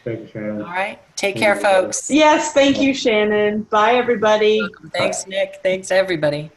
Speaker 3: Thank you, Shannon.
Speaker 2: All right. Take care, folks.
Speaker 1: Yes, thank you, Shannon. Bye, everybody.
Speaker 2: Welcome. Thanks, Nick. Thanks, everybody.